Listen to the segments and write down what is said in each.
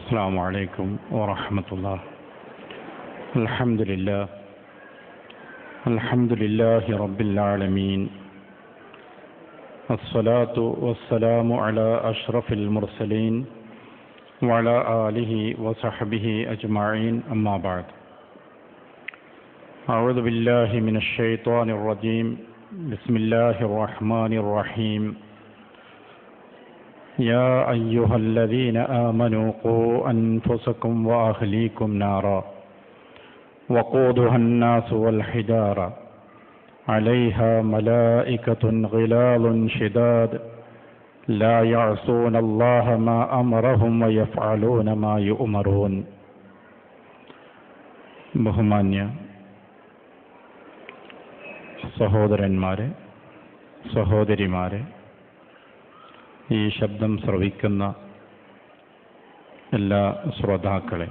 السلام عليكم ورحمة الله. الحمد لله رب العالمين، الصلاة والسلام على أشرف المرسلين وعلى آله وصحبه أجمعين، أما بعد. أعوذ بالله من الشيطان الرجيم، بسم الله الرحمن الرحيم. يا أيها الذين آمنوا قوا أنفسكم وأهليكم نارا وقودها الناس والحجارة عليها ملائكة غلاظ شداد لا يعصون الله ما أمرهم ويفعلون ما يؤمرون. ബഹുമാന്യ സഹോദരന്മാരെ, സഹോദരിമാരെ, ഈ ശബ്ദം ശ്രവിക്കുന്ന എല്ലാ ശ്രോതാക്കളെ,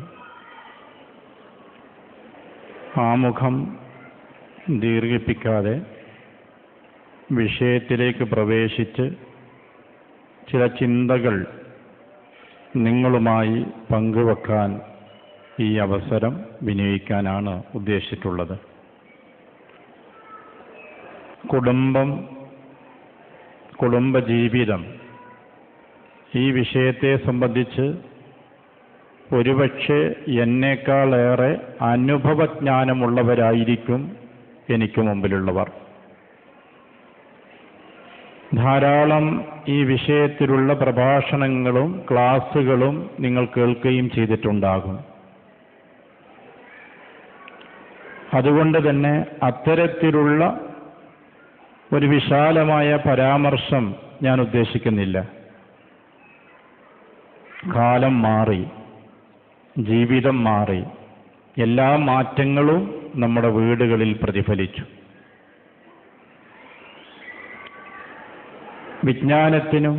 ആമുഖം ദീർഘിപ്പിക്കാതെ വിഷയത്തിലേക്ക് പ്രവേശിച്ച് ചില ചിന്തകൾ നിങ്ങളുമായി പങ്കുവെക്കാൻ ഈ അവസരം വിനിയോഗിക്കാനാണ് ഉദ്ദേശിച്ചിട്ടുള്ളത്. കുടുംബജീവിതം, ഈ വിഷയത്തെ സംബന്ധിച്ച് ഒരുപക്ഷെ എന്നേക്കാളേറെ അനുഭവജ്ഞാനമുള്ളവരായിരിക്കും എനിക്ക് മുമ്പിലുള്ളവർ. ധാരാളം ഈ വിഷയത്തിലുള്ള പ്രഭാഷണങ്ങളും ക്ലാസ്സുകളും നിങ്ങൾ കേൾക്കുകയും ചെയ്തിട്ടുണ്ടാകും. അതുകൊണ്ട് തന്നെ അത്തരത്തിലുള്ള ഒരു വിശാലമായ പരാമർശം ഞാൻ ഉദ്ദേശിക്കുന്നില്ല. കാലം മാറി, ജീവിതം മാറി, എല്ലാ മാറ്റങ്ങളും നമ്മുടെ വീടുകളിൽ പ്രതിഫലിച്ചു. വിജ്ഞാനത്തിനും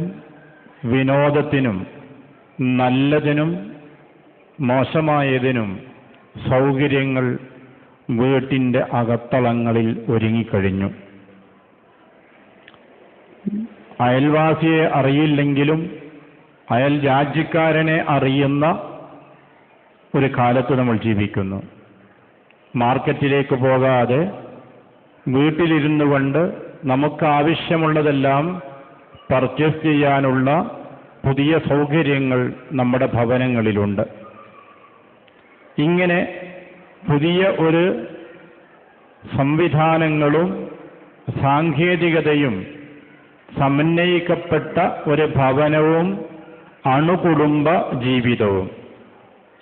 വിനോദത്തിനും നല്ലതിനും മോശമായതിനും സൗകര്യങ്ങൾ വീട്ടിൻ്റെ അകത്തളങ്ങളിൽ ഒരുങ്ങിക്കഴിഞ്ഞു. അയൽവാസിയെ അറിയില്ലെങ്കിലും അയൽ രാജ്യക്കാരനെ അറിയുന്ന ഒരു കാലത്ത് നമ്മൾ ജീവിക്കുന്നു. മാർക്കറ്റിലേക്ക് പോകാതെ വീട്ടിലിരുന്നു കൊണ്ട് നമുക്ക് ആവശ്യമുള്ളതെല്ലാം പർച്ചേസ് ചെയ്യാനുള്ള പുതിയ സൗകര്യങ്ങൾ നമ്മുടെ ഭവനങ്ങളിലുണ്ട്. ഇങ്ങനെ പുതിയ ഒരു സംവിധാനങ്ങളും സാങ്കേതികതയും സമന്വയിക്കപ്പെട്ട ഒരു ഭവനവും അണുകുടുംബ ജീവിതവും,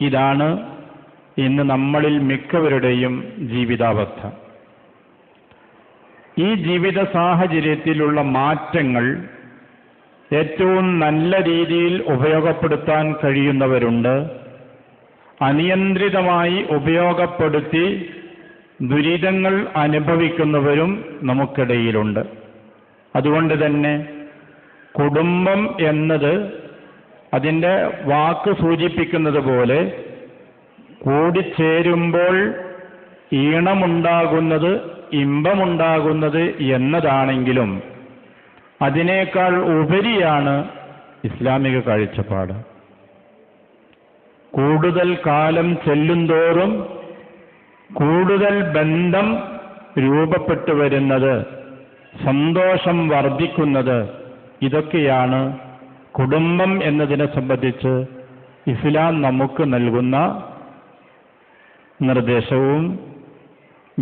ഇതാണ് ഇന്ന് നമ്മളിൽ മിക്കവരുടെയും ജീവിതാവസ്ഥ. ഈ ജീവിത സാഹചര്യത്തിലുള്ള മാറ്റങ്ങൾ ഏറ്റവും നല്ല രീതിയിൽ ഉപയോഗപ്പെടുത്താൻ കഴിയുന്നവരുണ്ട്. അനിയന്ത്രിതമായി ഉപയോഗപ്പെടുത്തി ദുരിതങ്ങൾ അനുഭവിക്കുന്നവരും നമുക്കിടയിലുണ്ട്. അതുകൊണ്ട് തന്നെ കുടുംബം എന്നത് അതിൻ്റെ വാക്ക് സൂചിപ്പിക്കുന്നത് പോലെ കൂടിച്ചേരുമ്പോൾ ഈണമുണ്ടാകുന്നത്, ഇമ്പമുണ്ടാകുന്നത് എന്നതാണെങ്കിലും അതിനേക്കാൾ ഉപരിയാണ് ഇസ്ലാമിക കാഴ്ചപ്പാട്. കൂടുതൽ കാലം ചെല്ലുന്തോറും കൂടുതൽ ബന്ധം രൂപപ്പെട്ടു വരുന്നത്, സന്തോഷം വർദ്ധിക്കുന്നത്, ഇതൊക്കെയാണ് കുടുംബം എന്നതിനെ സംബന്ധിച്ച് ഇസ്ലാം നമുക്ക് നൽകുന്ന നിർദ്ദേശവും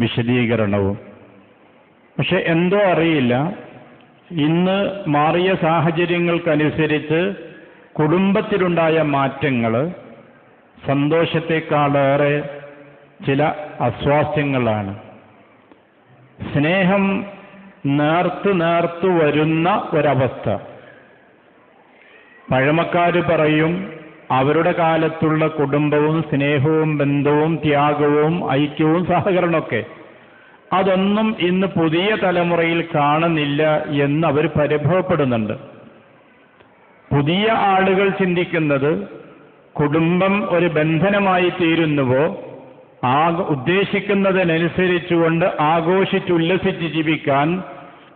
വിശദീകരണവും. പക്ഷെ എന്തോ അറിയില്ല, ഇന്ന് മാറിയ സാഹചര്യങ്ങൾക്കനുസരിച്ച് കുടുംബത്തിലുണ്ടായ മാറ്റങ്ങൾ സന്തോഷത്തെക്കാളേറെ ചില അസ്വാസ്ഥ്യങ്ങളാണ്. സ്നേഹം നേർത്തു വരുന്ന ഒരവസ്ഥ. പഴമക്കാർ പറയും, അവരുടെ കാലത്തുള്ള കുടുംബവും സ്നേഹവും ബന്ധവും ത്യാഗവും ഐക്യവും സഹകരണമൊക്കെ അതൊന്നും ഇന്ന് പുതിയ തലമുറയിൽ കാണുന്നില്ല എന്ന് അവർ പരിഭവപ്പെടുന്നുണ്ട്. പുതിയ ആളുകൾ ചിന്തിക്കുന്നത് കുടുംബം ഒരു ബന്ധനമായി തീരുന്നുവോ ഉദ്ദേശിക്കുന്നതിനനുസരിച്ചുകൊണ്ട് ആഘോഷിച്ചുല്ലസിച്ച് ജീവിക്കാൻ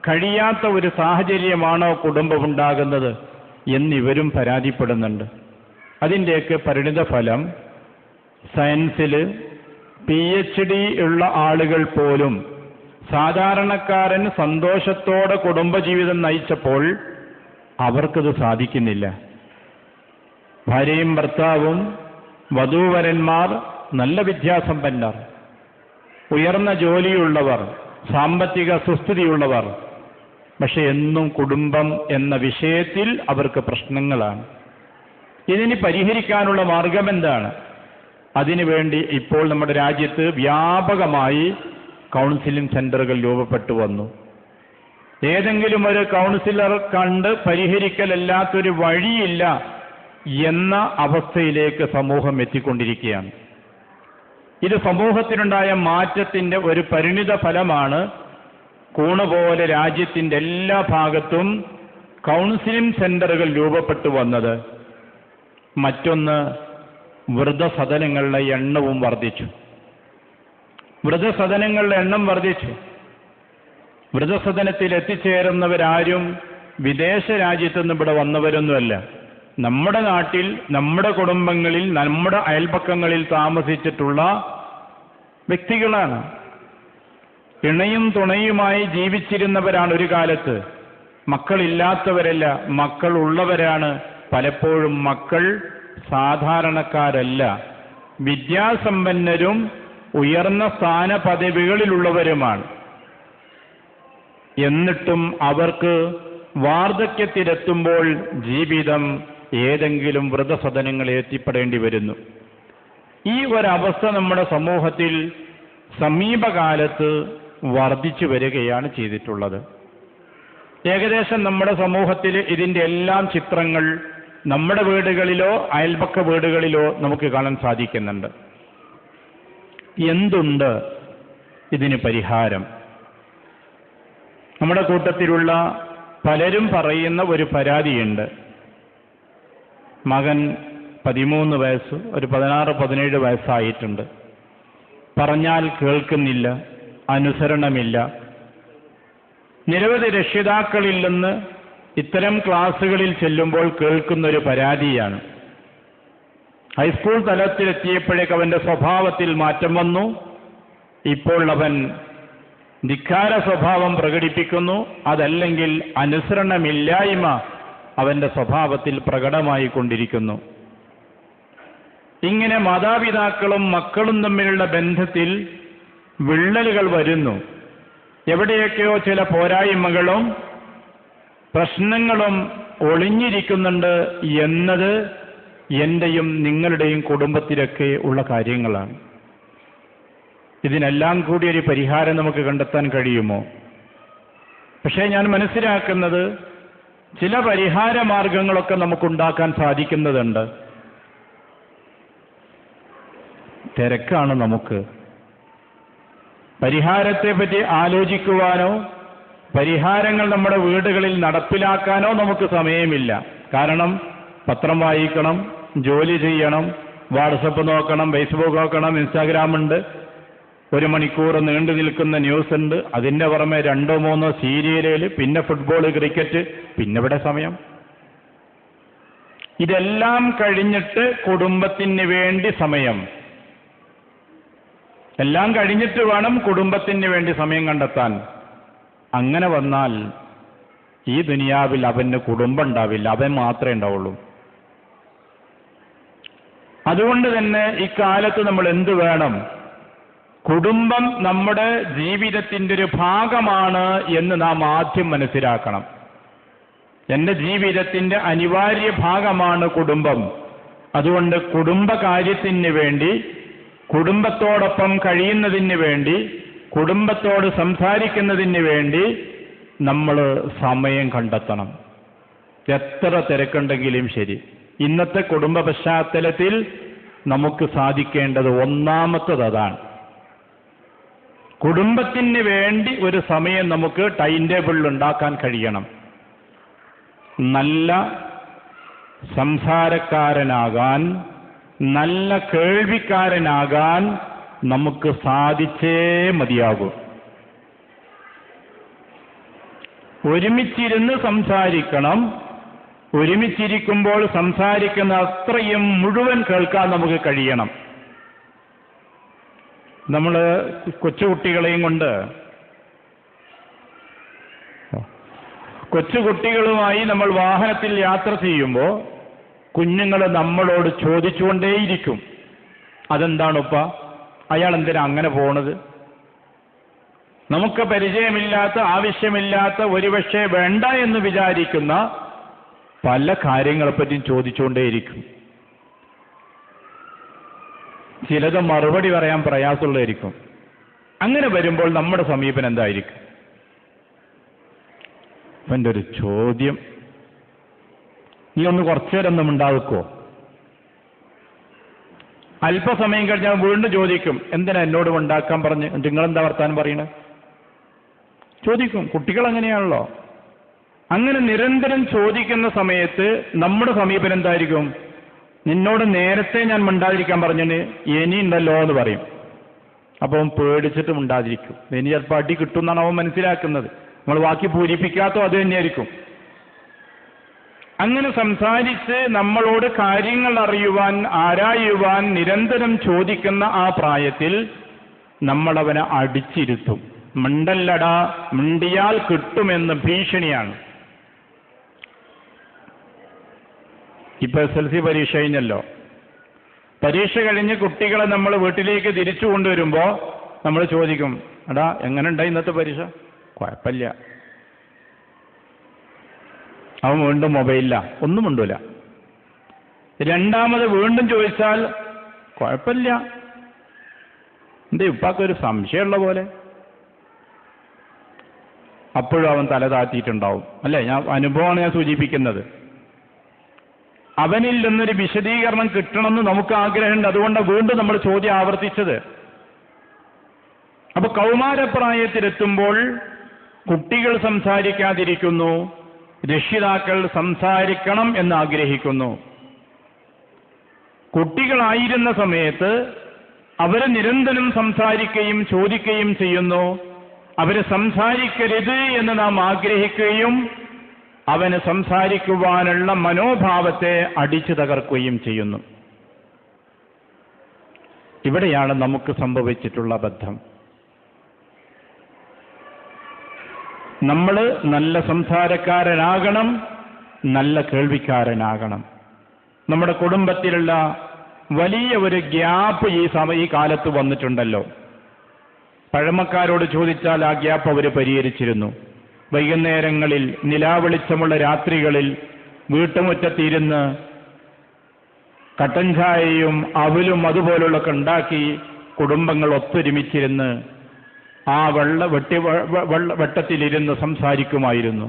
കഴിയാത്ത ഒരു സാഹചര്യമാണോ കുടുംബമുണ്ടാകുന്നത് എന്നിവരും പരാതിപ്പെടുന്നുണ്ട്. അതിൻ്റെയൊക്കെ പരിണിതഫലം സയൻസിൽ PhD ഉള്ള ആളുകൾ പോലും സാധാരണക്കാരൻ സന്തോഷത്തോടെ കുടുംബജീവിതം നയിച്ചപ്പോൾ അവർക്കത് സാധിക്കുന്നില്ല. ഭാര്യയും ഭർത്താവും വധൂവരന്മാർ നല്ല വിദ്യാസമ്പന്നർ, ഉയർന്ന ജോലിയുള്ളവർ, സാമ്പത്തിക സുസ്ഥിതിയുള്ളവർ, പക്ഷെ എന്നും കുടുംബം എന്ന വിഷയത്തിൽ അവർക്ക് പ്രശ്നങ്ങളാണ്. ഇതിന് പരിഹരിക്കാനുള്ള മാർഗം എന്താണ്? അതിനുവേണ്ടി ഇപ്പോൾ നമ്മുടെ രാജ്യത്ത് വ്യാപകമായി കൗൺസിലിംഗ് സെന്ററുകൾ രൂപപ്പെട്ടു വന്നു. ഏതെങ്കിലും ഒരു കൗൺസിലർ കണ്ട് പരിഹരിക്കലല്ലാത്തൊരു വഴിയില്ല എന്ന അവസ്ഥയിലേക്ക് സമൂഹം എത്തിക്കൊണ്ടിരിക്കുകയാണ്. ഇത് സമൂഹത്തിനുണ്ടായ മാറ്റത്തിൻ്റെ ഒരു പരിണിത ഫലമാണ്. കൂണുപോലെ രാജ്യത്തിൻ്റെ എല്ലാ ഭാഗത്തും കൗൺസിലിംഗ് സെന്ററുകൾ രൂപപ്പെട്ടു വന്നത്. മറ്റൊന്ന്, വൃദ്ധസദനങ്ങളുടെ എണ്ണവും വർദ്ധിച്ചു. വൃദ്ധസദനങ്ങളുടെ എണ്ണം വർദ്ധിച്ചു. വൃദ്ധസദനത്തിൽ എത്തിച്ചേരുന്നവരാരും വിദേശ രാജ്യത്തുനിന്ന് ഇവിടെ വന്നവരൊന്നുമല്ല. നമ്മുടെ നാട്ടിൽ, നമ്മുടെ കുടുംബങ്ങളിൽ, നമ്മുടെ അയൽപക്കങ്ങളിൽ താമസിച്ചിട്ടുള്ള വ്യക്തികളാണ്. ഇണയും തുണയുമായി ജീവിച്ചിരുന്നവരാണ് ഒരു കാലത്ത്. മക്കളില്ലാത്തവരല്ല, മക്കളുള്ളവരാണ്. പലപ്പോഴും മക്കൾ സാധാരണക്കാരല്ല, വിദ്യാസമ്പന്നരും ഉയർന്ന സ്ഥാനപദവികളിലുള്ളവരുമാണ്. എന്നിട്ടും അവർക്ക് വാർദ്ധക്യത്തിലെത്തുമ്പോൾ ജീവിതം ഏതെങ്കിലും വൃദ്ധസദനങ്ങളിൽ എത്തിപ്പെടേണ്ടി വരുന്നു. ഈ ഒരവസ്ഥ നമ്മുടെ സമൂഹത്തിൽ സമീപകാലത്ത് വർദ്ധിച്ചു വരികയാണ് ചെയ്തിട്ടുള്ളത്. ഏകദേശം നമ്മുടെ സമൂഹത്തിൽ ഇതിൻ്റെ എല്ലാം ചിത്രങ്ങൾ നമ്മുടെ വീടുകളിലോ അയൽപക്ക വീടുകളിലോ നമുക്ക് കാണാൻ സാധിക്കുന്നുണ്ട്. എന്തുണ്ട് ഇതിന് പരിഹാരം? നമ്മുടെ കൂട്ടത്തിലുള്ള പലരും പറയുന്ന ഒരു പരാതിയുണ്ട്. മകൻ 13 വയസ്സ്, ഒരു 16-17 വയസ്സായിട്ടുണ്ട്. പറഞ്ഞാൽ കേൾക്കുന്നില്ല, അനുസരണമില്ല. നിരവധി രക്ഷിതാക്കളിൽ നിന്ന് ഇത്തരം ക്ലാസ്സുകളിൽ ചെല്ലുമ്പോൾ കേൾക്കുന്നൊരു പരാതിയാണ്. ഹൈസ്കൂൾ തലത്തിലെത്തിയപ്പോഴേക്ക് അവൻ്റെ സ്വഭാവത്തിൽ മാറ്റം വന്നു. ഇപ്പോൾ അവൻ ധിക്കാര സ്വഭാവം പ്രകടിപ്പിക്കുന്നു. അതല്ലെങ്കിൽ അനുസരണമില്ലായ്മ അവൻ്റെ സ്വഭാവത്തിൽ പ്രകടമായി കൊണ്ടിരിക്കുന്നു. ഇങ്ങനെ മാതാപിതാക്കളും മക്കളും തമ്മിലുള്ള ബന്ധത്തിൽ വിള്ളലുകൾ വരുന്നു. എവിടെയൊക്കെയോ ചില പോരായ്മകളും പ്രശ്നങ്ങളും ഒളിഞ്ഞിരിക്കുന്നുണ്ട് എന്നത് എൻ്റെയും നിങ്ങളുടെയും കുടുംബത്തിലൊക്കെ ഉള്ള കാര്യങ്ങളാണ്. ഇതിനെല്ലാം കൂടി ഒരു പരിഹാരം നമുക്ക് കണ്ടെത്താൻ കഴിയുമോ? പക്ഷേ ഞാൻ മനസ്സിലാക്കുന്നത് ചില പരിഹാര മാർഗങ്ങളൊക്കെ നമുക്കുണ്ടാക്കാൻ സാധിക്കുന്നതുണ്ട്. തിരക്കാണ് നമുക്ക്. പരിഹാരത്തെപ്പറ്റി ആലോചിക്കുവാനോ പരിഹാരങ്ങൾ നമ്മുടെ വീടുകളിൽ നടപ്പിലാക്കാനോ നമുക്ക് സമയമില്ല. കാരണം പത്രം വായിക്കണം, ജോലി ചെയ്യണം, വാട്സപ്പ് നോക്കണം, ഫേസ്ബുക്ക് നോക്കണം, ഇൻസ്റ്റാഗ്രാം ഉണ്ട്, 1 മണിക്കൂർ നീണ്ടു നിൽക്കുന്ന ന്യൂസ് ഉണ്ട്, അതിൻ്റെ പുറമെ 2-3 സീരിയലുകൾ, പിന്നെ ഫുട്ബോൾ, ക്രിക്കറ്റ്, പിന്നെ ഇവിടെ സമയം. ഇതെല്ലാം കഴിഞ്ഞിട്ട് കുടുംബത്തിന് വേണ്ടി സമയം, എല്ലാം കഴിഞ്ഞിട്ട് വേണം കുടുംബത്തിന് വേണ്ടി സമയം കണ്ടെത്താൻ. അങ്ങനെ വന്നാൽ ഈ ദുനിയാവിൽ അവന് കുടുംബം ഉണ്ടാവില്ല, അവൻ മാത്രമേ ഉണ്ടാവുള്ളൂ. അതുകൊണ്ട് തന്നെ ഇക്കാലത്ത് നമ്മൾ എന്ത് വേണം? കുടുംബം നമ്മുടെ ജീവിതത്തിൻ്റെ ഒരു ഭാഗമാണ് എന്ന് നാം ആദ്യം മനസ്സിലാക്കണം. എൻ്റെ ജീവിതത്തിൻ്റെ അനിവാര്യ ഭാഗമാണ് കുടുംബം. അതുകൊണ്ട് കുടുംബകാര്യത്തിന് വേണ്ടി, കുടുംബത്തോടൊപ്പം കഴിയുന്നതിന് വേണ്ടി, കുടുംബത്തോട് സംസാരിക്കുന്നതിന് വേണ്ടി നമ്മൾ സമയം കണ്ടെത്തണം. എത്ര തിരക്കുണ്ടെങ്കിലും ശരി. ഇന്നത്തെ കുടുംബ പശ്ചാത്തലത്തിൽ നമുക്ക് സാധിക്കേണ്ടത് ഒന്നാമത്തത് അതാണ്. കുടുംബത്തിന് വേണ്ടി ഒരു സമയം നമുക്ക് ടൈം ടേബിളിൽ ഉണ്ടാക്കാൻ കഴിയണം. നല്ല സംസാരക്കാരനാകാൻ, നല്ല കേൾവിക്കാരനാകാൻ നമുക്ക് സാധിച്ചേ മതിയാകൂ. ഒരുമിച്ചിരുന്ന് സംസാരിക്കണം, ഒരുമിച്ചിരിക്കുമ്പോൾ സംസാരിക്കുന്ന അത്രയും മുഴുവൻ കേൾക്കാൻ നമുക്ക് കഴിയണം. നമ്മൾ കൊച്ചുകുട്ടികളെയും കൊണ്ട് കൊച്ചുകുട്ടികളുമായി നമ്മൾ വാഹനത്തിൽ യാത്ര ചെയ്യുമ്പോൾ കുഞ്ഞുങ്ങൾ നമ്മളോട് ചോദിച്ചുകൊണ്ടേയിരിക്കും, അതെന്താണുപ്പ, അയാൾ എന്തിനാ അങ്ങനെ പോണത്? നമുക്ക് പരിചയമില്ലാത്ത, ആവശ്യമില്ലാത്ത, ഒരുപക്ഷെ വേണ്ട എന്ന് വിചാരിക്കുന്ന പല കാര്യങ്ങളെപ്പറ്റിയും ചോദിച്ചുകൊണ്ടേയിരിക്കും. ചിലത് മറുപടി പറയാൻ പ്രയാസമുള്ളതായിരിക്കും. അങ്ങനെ വരുമ്പോൾ നമ്മുടെ സമീപനം എന്തായിരിക്കും? എൻ്റെ ഒരു ചോദ്യം, നീ ഒന്ന് കുറച്ചു നേരം ഒന്നും ഉണ്ടാവുക്കോ? അല്പസമയം കഴിഞ്ഞാൽ വീണ്ടും ചോദിക്കും, എന്തിനാ എന്നോട് ഉണ്ടാക്കാൻ പറഞ്ഞ്, നിങ്ങളെന്താ വർത്താനം പറയണേ? ചോദിക്കും. കുട്ടികൾ അങ്ങനെയാണല്ലോ. അങ്ങനെ നിരന്തരം ചോദിക്കുന്ന സമയത്ത് നമ്മുടെ സമീപനം എന്തായിരിക്കും? നിന്നോട് നേരത്തെ ഞാൻ മിണ്ടാതിരിക്കാൻ പറഞ്ഞിന്, ഇനി ഉണ്ടല്ലോ എന്ന് പറയും. അപ്പം പേടിച്ചിട്ട് മിണ്ടാതിരിക്കും. ഇനി ചിലപ്പോൾ അടി കിട്ടും എന്നാണ് അവൻ മനസ്സിലാക്കുന്നത്. നമ്മൾ ബാക്കി പൂരിപ്പിക്കാത്തോ അത് തന്നെയായിരിക്കും. അങ്ങനെ സംസാരിച്ച് നമ്മളോട് കാര്യങ്ങൾ അറിയുവാൻ, ആരായുവാൻ നിരന്തരം ചോദിക്കുന്ന ആ പ്രായത്തിൽ നമ്മളവനെ അടിച്ചിരുത്തും. മിണ്ടല്ലടാ, മിണ്ടിയാൽ കിട്ടുമെന്ന് ഭീഷണിയാണ്. ഇപ്പൊ SLC പരീക്ഷ കഴിഞ്ഞല്ലോ. പരീക്ഷ കഴിഞ്ഞ് കുട്ടികളെ നമ്മൾ വീട്ടിലേക്ക് തിരിച്ചു കൊണ്ടുവരുമ്പോൾ നമ്മൾ ചോദിക്കും, എടാ എങ്ങനെ ഉണ്ടായി ഇന്നത്തെ പരീക്ഷ? കുഴപ്പമില്ല. അവൻ വീണ്ടും മൊബൈലില്ല, ഒന്നും ഉണ്ടൂല. രണ്ടാമത് വീണ്ടും ചോദിച്ചാൽ കുഴപ്പമില്ല. എന്താ ഇപ്പൊക്കൊരു സംശയമുള്ള പോലെ? അപ്പോഴും അവൻ തല താഴ്ത്തിയിട്ടുണ്ടാവും. അല്ലേ? അനുഭവമാണ് ഞാൻ സൂചിപ്പിക്കുന്നത്. അവനിൽ നിന്നൊരു വിശദീകരണം കിട്ടണമെന്ന് നമുക്ക് ആഗ്രഹമുണ്ട്. അതുകൊണ്ട് വീണ്ടും നമ്മൾ ചോദ്യം ആവർത്തിച്ചത്. അപ്പൊ കൗമാരപ്രായത്തിലെത്തുമ്പോൾ കുട്ടികൾ സംസാരിക്കാതിരിക്കുന്നു, രക്ഷിതാക്കൾ സംസാരിക്കണം എന്ന് ആഗ്രഹിക്കുന്നു. കുട്ടികളായിരുന്ന സമയത്ത് അവർ നിരന്തരം സംസാരിക്കുകയും ചോദിക്കുകയും ചെയ്യുന്നു. അവര് സംസാരിക്കരുത് എന്ന് നാം ആഗ്രഹിക്കുകയും അവന് സംസാരിക്കുവാനുള്ള മനോഭാവത്തെ അടിച്ചു തകർക്കുകയും ചെയ്യുന്നു. ഇവിടെയാണ് നമുക്ക് സംഭവിച്ചിട്ടുള്ള അബദ്ധം. നമ്മൾ നല്ല സംസാരക്കാരനാകണം, നല്ല കേൾവിക്കാരനാകണം. നമ്മുടെ കുടുംബത്തിലുള്ള വലിയ ഒരു ഗ്യാപ്പ് ഈ കാലത്ത് വന്നിട്ടുണ്ടല്ലോ. പഴമക്കാരോട് ചോദിച്ചാൽ ആ ഗ്യാപ്പ് അവർ പരിഹരിച്ചിരുന്നു. വൈകുന്നേരങ്ങളിൽ, നിലാവെളിച്ചമുള്ള രാത്രികളിൽ വീട്ടുമുറ്റത്തിരുന്ന് കട്ടൻ ചായയും അവലും അതുപോലുള്ളൊക്കെ ഉണ്ടാക്കി കുടുംബങ്ങൾ ഒത്തൊരുമിച്ചിരുന്ന് ആ വെട്ടത്തിലിരുന്ന് സംസാരിക്കുമായിരുന്നു.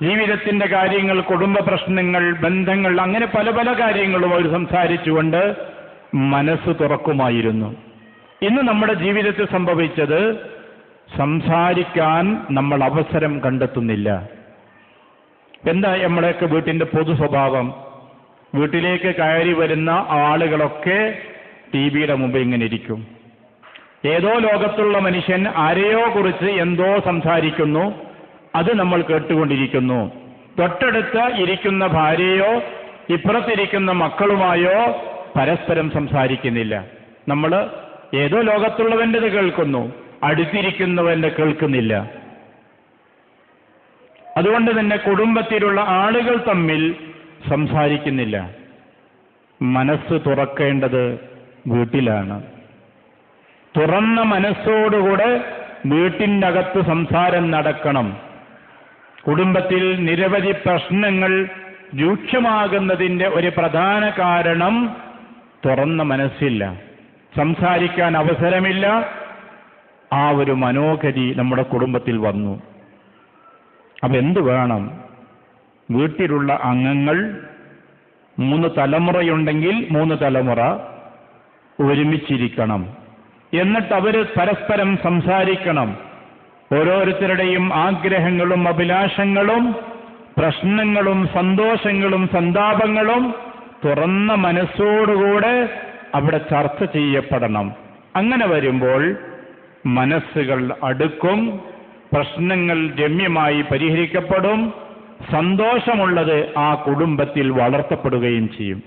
ജീവിതത്തിന്റെ കാര്യങ്ങൾ, കുടുംബ പ്രശ്നങ്ങൾ, ബന്ധങ്ങൾ, അങ്ങനെ പല പല കാര്യങ്ങളും അവർ സംസാരിച്ചുകൊണ്ട് മനസ്സ് തുറക്കുമായിരുന്നു. ഇന്ന് നമ്മുടെ ജീവിതത്തിൽ സംഭവിച്ചത്, സംസാരിക്കാൻ നമ്മൾ അവസരം കണ്ടെത്തുന്നില്ല. എന്താ നമ്മുടെയൊക്കെ വീട്ടിന്റെ പൊതു സ്വഭാവം? വീട്ടിലേക്ക് കയറി വരുന്ന ആളുകളൊക്കെ ടിവിയുടെ മുമ്പ് ഇങ്ങനെ ഇരിക്കും. ഏതോ ലോകത്തുള്ള മനുഷ്യൻ ആരെയോ കുറിച്ച് എന്തോ സംസാരിക്കുന്നു, അത് നമ്മൾ കേട്ടുകൊണ്ടിരിക്കുന്നു. തൊട്ടടുത്ത് ഇരിക്കുന്ന ഭാര്യയോ ഇപ്പുറത്തിരിക്കുന്ന മക്കളുമായോ പരസ്പരം സംസാരിക്കുന്നില്ല. നമ്മൾ ഏതോ ലോകത്തുള്ളവൻ്റെത് കേൾക്കുന്നു, അടുത്തിരിക്കുന്നവന്റെ കേൾക്കുന്നില്ല. അതുകൊണ്ട് തന്നെ കുടുംബത്തിലുള്ള ആളുകൾ തമ്മിൽ സംസാരിക്കുന്നില്ല. മനസ്സ് തുറക്കേണ്ടത് വീട്ടിലാണ്. തുറന്ന മനസ്സോടുകൂടെ വീട്ടിൻ്റെ അകത്ത് സംസാരം നടക്കണം. കുടുംബത്തിൽ നിരവധി പ്രശ്നങ്ങൾ രൂക്ഷമാകുന്നതിൻ്റെ ഒരു പ്രധാന കാരണം തുറന്ന മനസ്സില്ല, സംസാരിക്കാൻ അവസരമില്ല. ആ ഒരു മനോഗതി നമ്മുടെ കുടുംബത്തിൽ വന്നു. അപ്പൊ എന്ത് വേണം? വീട്ടിലുള്ള അംഗങ്ങൾ 3 തലമുറയുണ്ടെങ്കിൽ 3 തലമുറ ഒരുമിച്ചിരിക്കണം. എന്നിട്ട് അവർ പരസ്പരം സംസാരിക്കണം. ഓരോരുത്തരുടെയും ആഗ്രഹങ്ങളും അഭിലാഷങ്ങളും പ്രശ്നങ്ങളും സന്തോഷങ്ങളും സന്താപങ്ങളും തുറന്ന മനസ്സോടുകൂടെ അവിടെ ചർച്ച ചെയ്യപ്പെടണം. അങ്ങനെ വരുമ്പോൾ മനസ്സുകൾ അടുക്കും, പ്രശ്നങ്ങൾ രമ്യമായി പരിഹരിക്കപ്പെടും, സന്തോഷമുള്ളത് ആ കുടുംബത്തിൽ വളർത്തപ്പെടുകയും ചെയ്യും.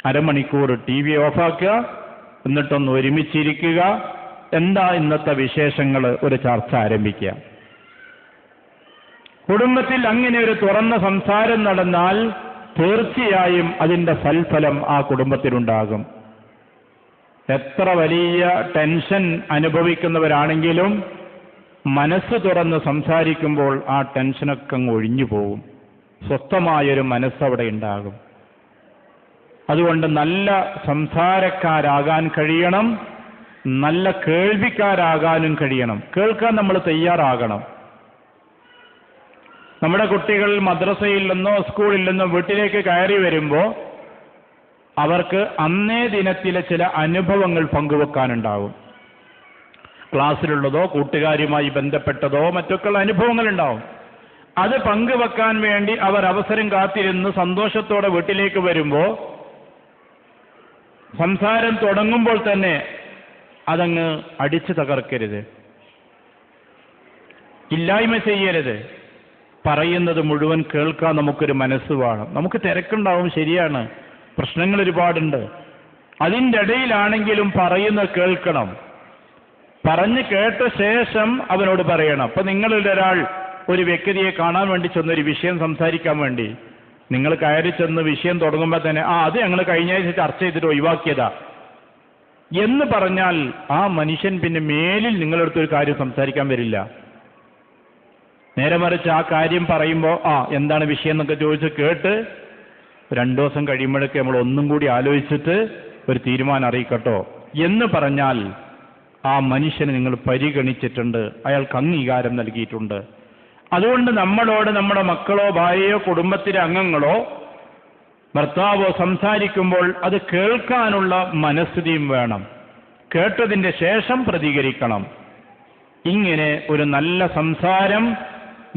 അരമണിക്കൂർ TV ഓഫാക്കുക, എന്നിട്ടൊന്ന് ഒരുമിച്ചിരിക്കുക, എന്താ ഇന്നത്തെ വിശേഷങ്ങൾ, ഒരു ചർച്ച ആരംഭിക്കുക. കുടുംബത്തിൽ അങ്ങനെ ഒരു തുറന്ന സംസാരം നടന്നാൽ തീർച്ചയായും അതിൻ്റെ സൽഫലം ആ കുടുംബത്തിലുണ്ടാകും. എത്ര വലിയ ടെൻഷൻ അനുഭവിക്കുന്നവരാണെങ്കിലും മനസ്സ് തുറന്ന് സംസാരിക്കുമ്പോൾ ആ ടെൻഷനൊക്കെ അങ്ങ് ഒഴിഞ്ഞു പോകും. സ്വസ്ഥമായൊരു മനസ്സവിടെ ഉണ്ടാകും. അതുകൊണ്ട് നല്ല സംസാരക്കാരാകാൻ കഴിയണം, നല്ല കേൾവിക്കാരാകാനും കഴിയണം. കേൾക്കാൻ നമ്മൾ തയ്യാറാകണം. നമ്മുടെ കുട്ടികൾ മദ്രസയിൽ നിന്നോ സ്കൂളിൽ നിന്നോ വീട്ടിലേക്ക് കയറി വരുമ്പോൾ അവർക്ക് അന്നേ ദിനത്തിലെ ചില അനുഭവങ്ങൾ പങ്കുവെക്കാനുണ്ടാവും. ക്ലാസ്സിലുള്ളതോ കൂട്ടുകാരുമായി ബന്ധപ്പെട്ടതോ മറ്റൊക്കെയുള്ള അനുഭവങ്ങൾ ഉണ്ടാവും. അത് പങ്കുവെക്കാൻ വേണ്ടി അവർ അവസരം കാത്തിരുന്ന് സന്തോഷത്തോടെ വീട്ടിലേക്ക് വരുമ്പോൾ സംസാരം തുടങ്ങുമ്പോൾ തന്നെ അതങ്ങ് അടിച്ചു തകർക്കരുത്, ഇല്ലായ്മ ചെയ്യരുത്. പറയുന്നത് മുഴുവൻ കേൾക്കാൻ നമുക്കൊരു മനസ്സ് വേണം. നമുക്ക് തിരക്കുണ്ടാവും, ശരിയാണ്, പ്രശ്നങ്ങൾ ഒരുപാടുണ്ട്. അതിൻ്റെ ഇടയിലാണെങ്കിലും പറയുന്നത് കേൾക്കണം. പറഞ്ഞ് കേട്ട ശേഷം അവനോട് പറയണം. അപ്പൊ നിങ്ങളിൽ ഒരാൾ ഒരു വ്യക്തിയെ കാണാൻ വേണ്ടി ചെന്നൊരു വിഷയം സംസാരിക്കാൻ വേണ്ടി നിങ്ങൾ കയറി ചെന്ന് വിഷയം തുടങ്ങുമ്പോൾ തന്നെ അത് ഞങ്ങൾ കഴിഞ്ഞ ആഴ്ച ചർച്ച ചെയ്തിട്ട് ഒഴിവാക്കിയതാ എന്ന് പറഞ്ഞാൽ ആ മനുഷ്യൻ പിന്നെ മേലിൽ നിങ്ങളടുത്ത് ഒരു കാര്യം സംസാരിക്കാൻ വരില്ല. നേരെ മറിച്ച് ആ കാര്യം പറയുമ്പോൾ എന്താണ് വിഷയം എന്നൊക്കെ ചോദിച്ച് കേട്ട് 2 ദിവസം കഴിയുമ്പോഴൊക്കെ നമ്മൾ ഒന്നും കൂടി ആലോചിച്ചിട്ട് ഒരു തീരുമാനം അറിയിക്കട്ടോ എന്ന് പറഞ്ഞാൽ ആ മനുഷ്യനെ നിങ്ങൾ പരിഗണിച്ചിട്ടുണ്ട്, അയാൾക്ക് അംഗീകാരം നൽകിയിട്ടുണ്ട്. അതുകൊണ്ട് നമ്മളോട് നമ്മുടെ മക്കളോ ഭാര്യയോ കുടുംബത്തിലെ അംഗങ്ങളോ ഭർത്താവോ സംസാരിക്കുമ്പോൾ അത് കേൾക്കാനുള്ള മനസ്ഥിതിയും വേണം. കേട്ടതിൻ്റെ ശേഷം പ്രതികരിക്കണം. ഇങ്ങനെ ഒരു നല്ല സംസാരം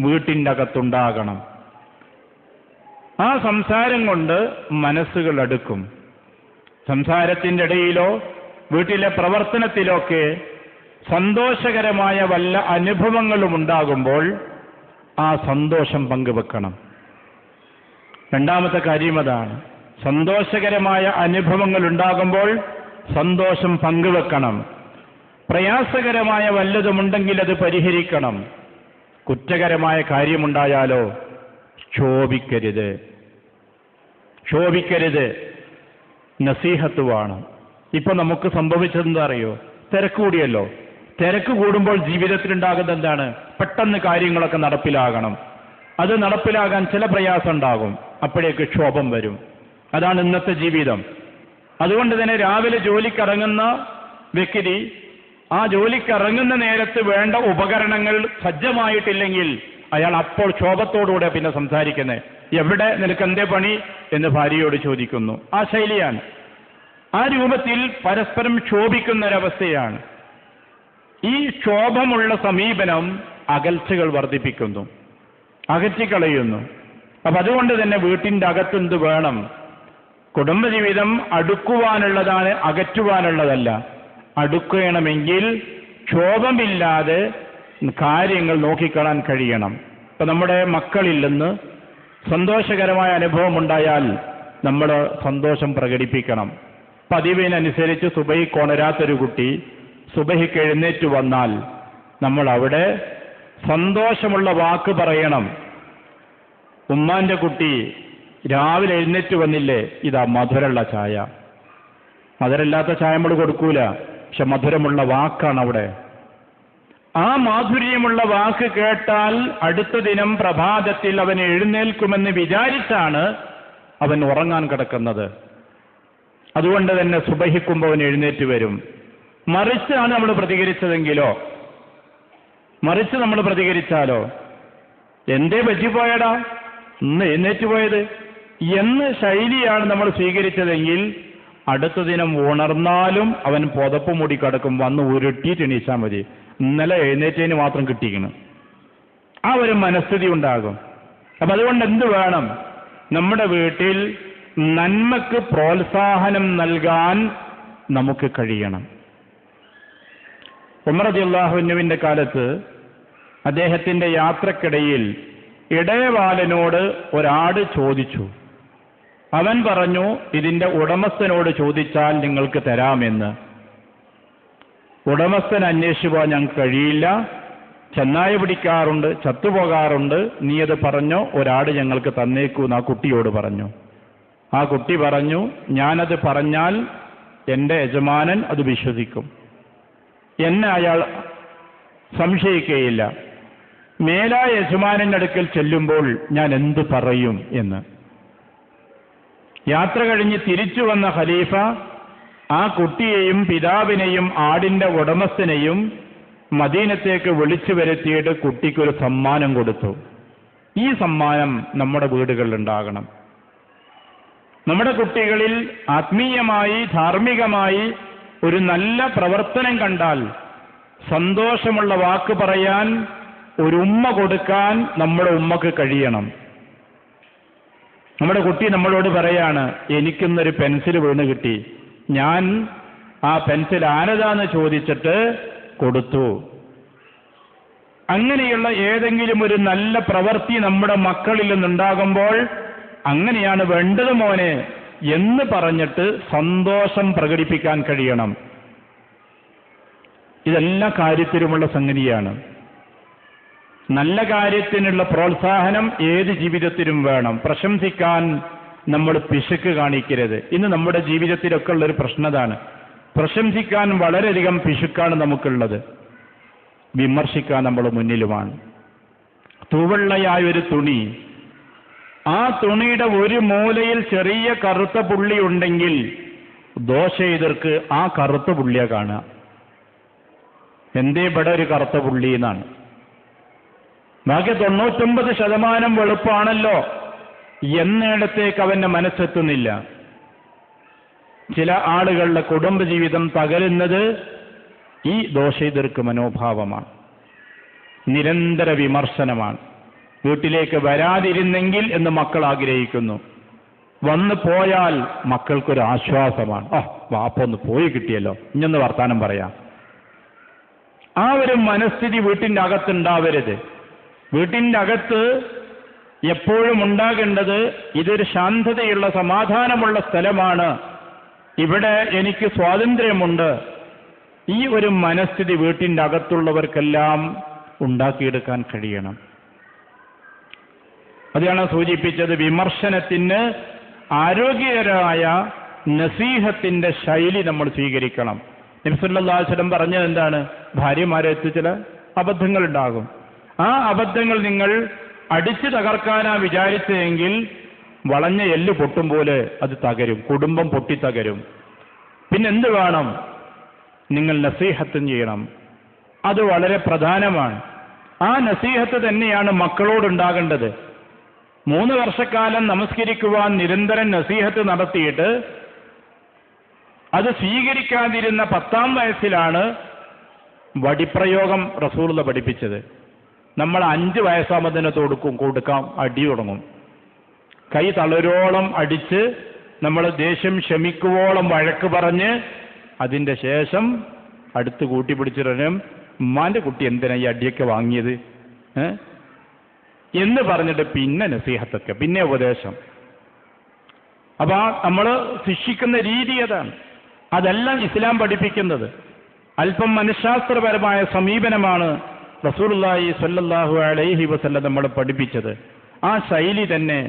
വീട്ടിൻ്റെ അകത്തുണ്ടാകണം. ആ സംസാരം കൊണ്ട് മനസ്സുകൾ അടുക്കും. സംസാരത്തിൻ്റെ ഇടയിലോ വീട്ടിലെ പ്രവർത്തനത്തിലൊക്കെ സന്തോഷകരമായ വല്ല അനുഭവങ്ങളും ഉണ്ടാകുമ്പോൾ ആ സന്തോഷം പങ്കുവെക്കണം. രണ്ടാമത്തെ കാര്യം അതാണ്. സന്തോഷകരമായ അനുഭവങ്ങൾ ഉണ്ടാകുമ്പോൾ സന്തോഷം പങ്കുവെക്കണം. പ്രയാസകരമായ വല്ലതുമുണ്ടെങ്കിൽ അത് പരിഹരിക്കണം. കുറ്റകരമായ കാര്യമുണ്ടായാലോ ക്ഷോഭിക്കരുത്. നസീഹത്ത് വേണം. ഇപ്പൊ നമുക്ക് സംഭവിച്ചതെന്താ അറിയോ? തിരക്ക് കൂടിയല്ലോ. തിരക്ക് കൂടുമ്പോൾ ജീവിതത്തിലുണ്ടാകുന്നത് എന്താണ്? പെട്ടെന്ന് കാര്യങ്ങളൊക്കെ നടപ്പിലാകണം. അത് നടപ്പിലാകാൻ ചില പ്രയാസം ഉണ്ടാകും. അപ്പോഴേക്ക് ക്ഷോഭം വരും. അതാണ് ഇന്നത്തെ ജീവിതം. അതുകൊണ്ട് തന്നെ രാവിലെ ജോലിക്കിറങ്ങുന്ന വ്യക്തി ആ ജോലിക്കിറങ്ങുന്ന നേരത്ത് വേണ്ട ഉപകരണങ്ങൾ സജ്ജമായിട്ടില്ലെങ്കിൽ അയാൾ അപ്പോൾ ക്ഷോഭത്തോടുകൂടെ പിന്നെ സംസാരിക്കുന്നത്. എവിടെ നിനക്കെന്തേ പണി എന്ന് ഭാര്യയോട് ചോദിക്കുന്നു. ആ ശൈലിയാണ്. ആ രൂപത്തിൽ പരസ്പരം ക്ഷോഭിക്കുന്നൊരവസ്ഥയാണ്. ഈ ക്ഷോഭമുള്ള സമീപനം അകൽച്ചകൾ വർദ്ധിപ്പിക്കുന്നു, അകറ്റിക്കളയുന്നു. അപ്പൊ അതുകൊണ്ട് തന്നെ വീട്ടിൻ്റെ അകത്തെന്ത് വേണം? കുടുംബജീവിതം അടുക്കുവാനുള്ളതാണ്, അകറ്റുവാനുള്ളതല്ല. അടുക്കണമെങ്കിൽ ക്ഷോഭമില്ലാതെ കാര്യങ്ങൾ നോക്കിക്കാണാൻ കഴിയണം. ഇപ്പൊ നമ്മുടെ മക്കളിൽ നിന്ന് സന്തോഷകരമായ അനുഭവം ഉണ്ടായാൽ നമ്മൾ സന്തോഷം പ്രകടിപ്പിക്കണം. പതിവിനനുസരിച്ച് സുബഹിക്ക് ഉണരാത്തൊരു കുട്ടി സുബഹിക്ക് എഴുന്നേറ്റ് വന്നാൽ നമ്മൾ അവിടെ സന്തോഷമുള്ള വാക്ക് പറയണം. ഉമ്മാന്റെ കുട്ടി രാവിലെ എഴുന്നേറ്റ് വന്നില്ലേ, ഇതാ മധുരമുള്ള ചായ. മധുരമില്ലാത്ത ചായ നമ്മൾ കൊടുക്കൂല, പക്ഷെ മധുരമുള്ള വാക്കാണ് അവിടെ. ആ മാധുര്യമുള്ള വാക്ക് കേട്ടാൽ അടുത്ത ദിനം പ്രഭാതത്തിൽ അവൻ എഴുന്നേൽക്കുമെന്ന് വിചാരിച്ചാണ് അവൻ ഉറങ്ങാൻ കിടക്കുന്നത്. അതുകൊണ്ട് തന്നെ സുബഹിക്കുമ്പോൾ അവൻ എഴുന്നേറ്റ് വരും. മറിച്ചാണ് നമ്മൾ പ്രതികരിച്ചാലോ എന്തേ പറ്റിപ്പോയടാ ഇന്ന് എഴുന്നേറ്റ് പോയത് എന്ന് ശൈലിയാണ് നമ്മൾ സ്വീകരിച്ചതെങ്കിൽ അടുത്ത ദിനം ഉണർന്നാലും അവൻ പുതപ്പ് മൂടി കിടക്കും. വന്ന് ഉരുട്ടിയിട്ട് എണീച്ചാൽ മതി, ഇന്നലെ എഴുന്നേറ്റതിന് മാത്രം കിട്ടിക്കണം. ആ ഒരു മനസ്ഥിതി ഉണ്ടാകും. അപ്പൊ അതുകൊണ്ട് എന്ത് വേണം? നമ്മുടെ വീട്ടിൽ നന്മക്ക് പ്രോത്സാഹനം നൽകാൻ നമുക്ക് കഴിയണം. ഉമർ റളിയല്ലാഹു അൻഹുവിന്റെ കാലത്ത് അദ്ദേഹത്തിന്റെ യാത്രക്കിടയിൽ ഇടയബാലനോട് ഒരാട് ചോദിച്ചു. അവൻ പറഞ്ഞു, ഇതിൻ്റെ ഉടമസ്ഥനോട് ചോദിച്ചാൽ നിങ്ങൾക്ക് തരാമെന്ന്. ഉടമസ്ഥൻ അന്വേഷിച്ചു പോകാൻ ഞങ്ങൾക്ക് കഴിയില്ല, ചെന്നായ പിടിക്കാറുണ്ട്, ചത്തുപോകാറുണ്ട്, നീ അത് പറഞ്ഞോ, ഒരാട് ഞങ്ങൾക്ക് തന്നേക്കൂ എന്ന് ആ കുട്ടിയോട് പറഞ്ഞു. ആ കുട്ടി പറഞ്ഞു, ഞാനത് പറഞ്ഞാൽ എൻ്റെ യജമാനൻ അത് വിശ്വസിക്കും, എന്നെ അയാൾ സംശയിക്കുകയില്ല, മേലായ യജമാനൻ്റെ അടുക്കൽ ചെല്ലുമ്പോൾ ഞാൻ എന്ത് പറയും എന്ന്. യാത്ര കഴിഞ്ഞ് തിരിച്ചു വന്ന ഖലീഫ ആ കുട്ടിയെയും പിതാവിനെയും ആടിൻ്റെ ഉടമസ്ഥനെയും മദീനത്തേക്ക് വിളിച്ചു വരുത്തിയിട്ട് കുട്ടിക്കൊരു സമ്മാനം കൊടുത്തു. ഈ സമ്മാനം നമ്മുടെ വീടുകളിൽ ഉണ്ടാകണം. നമ്മുടെ കുട്ടികളിൽ ആത്മീയമായി ധാർമ്മികമായി ഒരു നല്ല പ്രവർത്തനം കണ്ടാൽ സന്തോഷമുള്ള വാക്ക് പറയാൻ ഒരു ഉമ്മ കൊടുക്കാൻ നമ്മുടെ ഉമ്മക്ക് കഴിയണം. നമ്മുടെ കുട്ടി നമ്മളോട് പറയാണ്, എനിക്കിന്നൊരു പെൻസിൽ വീണ് കിട്ടി, ഞാൻ ആ പെൻസിൽ ആരതാന്ന് ചോദിച്ചിട്ട് കൊടുത്തു. അങ്ങനെയുള്ള ഏതെങ്കിലും ഒരു നല്ല പ്രവൃത്തി നമ്മുടെ മക്കളിൽ നിന്നുണ്ടാകുമ്പോൾ അങ്ങനെയാണ് വേണ്ടത് മോനെ എന്ന് പറഞ്ഞിട്ട് സന്തോഷം പ്രകടിപ്പിക്കാൻ കഴിയണം. ഇതെല്ലാ കാര്യത്തിലുമുള്ള സംഗതിയാണ്. നല്ല കാര്യത്തിനുള്ള പ്രോത്സാഹനം ഏത് ജീവിതത്തിലും വേണം. പ്രശംസിക്കാൻ നമ്മൾ പിശുക്ക് കാണിക്കരുത്. ഇന്ന് നമ്മുടെ ജീവിതത്തിലൊക്കെ ഉള്ളൊരു പ്രശ്നതാണ്. പ്രശംസിക്കാൻ വളരെയധികം പിശുക്കാണ് നമുക്കുള്ളത്, വിമർശിക്കാൻ നമ്മൾ മുന്നിലുമാണ്. തൂവെള്ളയായൊരു തുണി, ആ തുണിയുടെ ഒരു മൂലയിൽ ചെറിയ കറുത്ത പുള്ളി ഉണ്ടെങ്കിൽ ദോഷ എതിർക്ക് ആ കറുത്ത പുള്ളിയെ കാണുക. എന്തേ ഇവിടെ ഒരു കറുത്ത പുള്ളി എന്നാണ്. ബാക്കി 99% വെളുപ്പാണല്ലോ എന്നിടത്തേക്ക് അവൻ്റെ മനസ്സെത്തുന്നില്ല. ചില ആളുകളുടെ കുടുംബജീവിതം തകരുന്നത് ഈ ദോഷെതിർക്ക് മനോഭാവമാണ്, നിരന്തര വിമർശനമാണ്. വീട്ടിലേക്ക് വരാതിരുന്നെങ്കിൽ എന്ന് മക്കൾ ആഗ്രഹിക്കുന്നു, വന്നു പോയാൽ മക്കൾക്കൊരു ആശ്വാസമാണ്. വാപ്പൊന്ന് പോയി കിട്ടിയല്ലോ, ഇഞ്ഞൊന്ന് വർത്താനം പറയാം. ആ ഒരു മനസ്ഥിതി വീട്ടിൻ്റെ അകത്തുണ്ടാവരുത്. വീട്ടിൻ്റെ അകത്ത് എപ്പോഴും ഉണ്ടാകേണ്ടത് ഇതൊരു ശാന്തതയുള്ള സമാധാനമുള്ള സ്ഥലമാണ്, ഇവിടെ എനിക്ക് സ്വാതന്ത്ര്യമുണ്ട്. ഈ ഒരു മനസ്ഥിതി വീട്ടിൻ്റെ അകത്തുള്ളവർക്കെല്ലാം ഉണ്ടാക്കിയെടുക്കാൻ കഴിയണം. അതാണ് സൂചിപ്പിച്ചത്, വിമർശനത്തിന് ആരോഗ്യകരമായ നസീഹത്തിന്റെ ശൈലി നമ്മൾ സ്വീകരിക്കണം. നബി സല്ലല്ലാഹു അലൈഹി വസല്ലം പറഞ്ഞത് എന്താണ്? ഭാര്യമാരെടുത്ത് ചില അബദ്ധങ്ങൾ ഉണ്ടാകും. ആ അബദ്ധങ്ങൾ നിങ്ങൾ അടിച്ചു തകർക്കാനാ വിചാരിച്ചതെങ്കിൽ വളഞ്ഞ എല്ല് പൊട്ടും പോലെ അത് തകരും, കുടുംബം പൊട്ടിത്തകരും. പിന്നെന്ത് വേണം? നിങ്ങൾ നസീഹത്തും ചെയ്യണം. അത് വളരെ പ്രധാനമാണ്. ആ നസീഹത്ത് തന്നെയാണ് മക്കളോടുണ്ടാകേണ്ടത്. 3 വർഷക്കാലം നമസ്കരിക്കുവാൻ നിരന്തരം നസീഹത്ത് നടത്തിയിട്ട് അത് സ്വീകരിക്കാതിരുന്ന 10ാം വയസ്സിലാണ് വടിപ്രയോഗം റസൂലുള്ള പഠിപ്പിച്ചത്. നമ്മൾ 5 വയസ്സാകുമ്പോൾ കൊടുക്കാം, അടി തുടങ്ങും. കൈ തളരോളം അടിച്ച് നമ്മൾ ദേഷ്യം ശമിക്കുവോളം വഴക്ക് പറഞ്ഞ് അതിൻ്റെ ശേഷം അടുത്ത് കൂട്ടിപ്പിടിച്ചിട്ടും ഉമ്മാൻ്റെ കുട്ടി എന്തിനാ ഈ അടിയൊക്കെ വാങ്ങിയത് എന്ന് പറഞ്ഞിട്ട് പിന്നെ നസീഹത്തൊക്കെ, പിന്നെ ഉപദേശം. അപ്പോൾ നമ്മൾ ശിക്ഷിക്കുന്ന രീതി അതാണ്. അതെല്ലാം ഇസ്ലാം പഠിപ്പിക്കുന്നത്. അല്പം മനഃശാസ്ത്രപരമായ സമീപനമാണ് റസൂലുള്ളാഹി സ്വല്ലല്ലാഹു അലൈഹി വസല്ലം നമ്മളെ പഠിപ്പിച്ചത്. ആ ശൈലി തന്നെ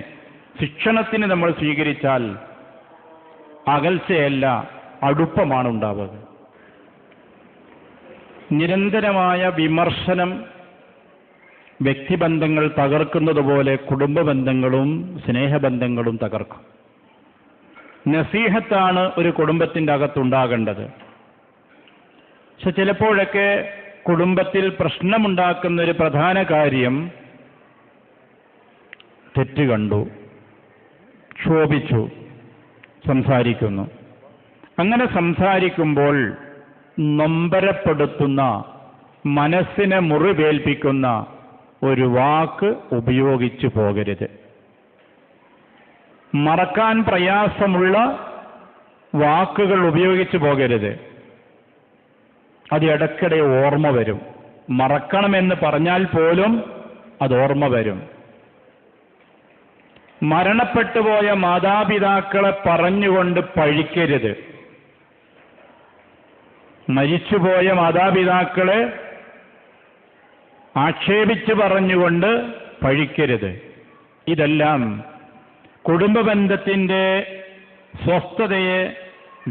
ശിക്ഷണത്തിന് നമ്മൾ സ്വീകരിച്ചാൽ അകൽച്ചയല്ല, അടുപ്പമാണ് ഉണ്ടാവുക. നിരന്തരമായ വിമർശനം വ്യക്തിബന്ധങ്ങൾ തകർക്കുന്നത് പോലെ കുടുംബ ബന്ധങ്ങളും സ്നേഹബന്ധങ്ങളും തകർക്കും. നസീഹത്താണ് ഒരു കുടുംബത്തിൻ്റെ അകത്തുണ്ടാകേണ്ടത്. പക്ഷെ ചിലപ്പോഴൊക്കെ കുടുംബത്തിൽ പ്രശ്നമുണ്ടാക്കുന്ന ഒരു പ്രധാന കാര്യം തെറ്റ് കണ്ടു, ക്ഷോഭിച്ചു, സംസാരിക്കുന്നു. അങ്ങനെ സംസാരിക്കുമ്പോൾ നൊമ്പരപ്പെടുത്തുന്ന, മനസ്സിനെ മുറിവേൽപ്പിക്കുന്ന ഒരു വാക്ക് ഉപയോഗിച്ചു പോകരുത്. മറക്കാൻ പ്രയാസമുള്ള വാക്കുകൾ ഉപയോഗിച്ചു പോകരുത്. അത് ഇടയ്ക്കിടെ ഓർമ്മ വരും. മറക്കണമെന്ന് പറഞ്ഞാൽ പോലും അത് ഓർമ്മ വരും. മരണപ്പെട്ടുപോയ മാതാപിതാക്കളെ പറഞ്ഞുകൊണ്ട് പഴിക്കരുത്. മരിച്ചുപോയ മാതാപിതാക്കളെ ആക്ഷേപിച്ച് പറഞ്ഞുകൊണ്ട് പഴിക്കരുത്. ഇതെല്ലാം കുടുംബബന്ധത്തിൻ്റെ സ്വസ്ഥതയെ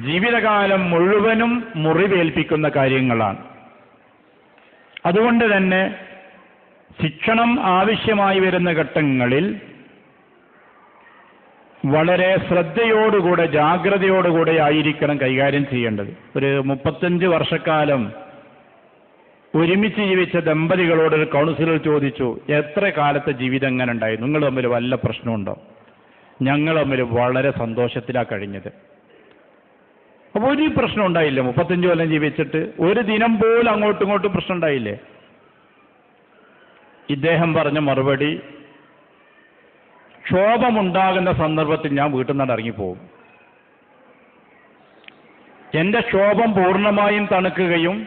ജീവിതകാലം മുഴുവനും മുറിവേൽപ്പിക്കുന്ന കാര്യങ്ങളാണ്. അതുകൊണ്ട് തന്നെ ശിക്ഷണം ആവശ്യമായി വരുന്ന ഘട്ടങ്ങളിൽ വളരെ ശ്രദ്ധയോടുകൂടെ ജാഗ്രതയോടുകൂടെ ആയിരിക്കണം കൈകാര്യം ചെയ്യേണ്ടത്. ഒരു 35 വർഷക്കാലം ഒരുമിച്ച് ജീവിച്ച ദമ്പതികളോട് ഒരു കൗൺസിലർ ചോദിച്ചു, എത്ര കാലത്തെ ജീവിതം എങ്ങനെ ഉണ്ടായിരുന്നു, നിങ്ങൾ തമ്മിൽ വല്ല പ്രശ്നമുണ്ടോ? ഞങ്ങൾ തമ്മിൽ വളരെ സന്തോഷത്തിലാണ് കഴിഞ്ഞത്. അപ്പോൾ ഒരു പ്രശ്നം ഉണ്ടായില്ല. 35 കൊല്ലം ജീവിച്ചിട്ട് ഒരു ദിനം പോലും അങ്ങോട്ടും ഇങ്ങോട്ടും പ്രശ്നം ഉണ്ടായില്ലേ? ഇദ്ദേഹം പറഞ്ഞ മറുപടി, ക്ഷോഭമുണ്ടാകുന്ന സന്ദർഭത്തിൽ ഞാൻ വീട്ടിൽ നിന്ന് ഇറങ്ങിപ്പോകും. എൻ്റെ ക്ഷോഭം പൂർണ്ണമായും തണുക്കുകയും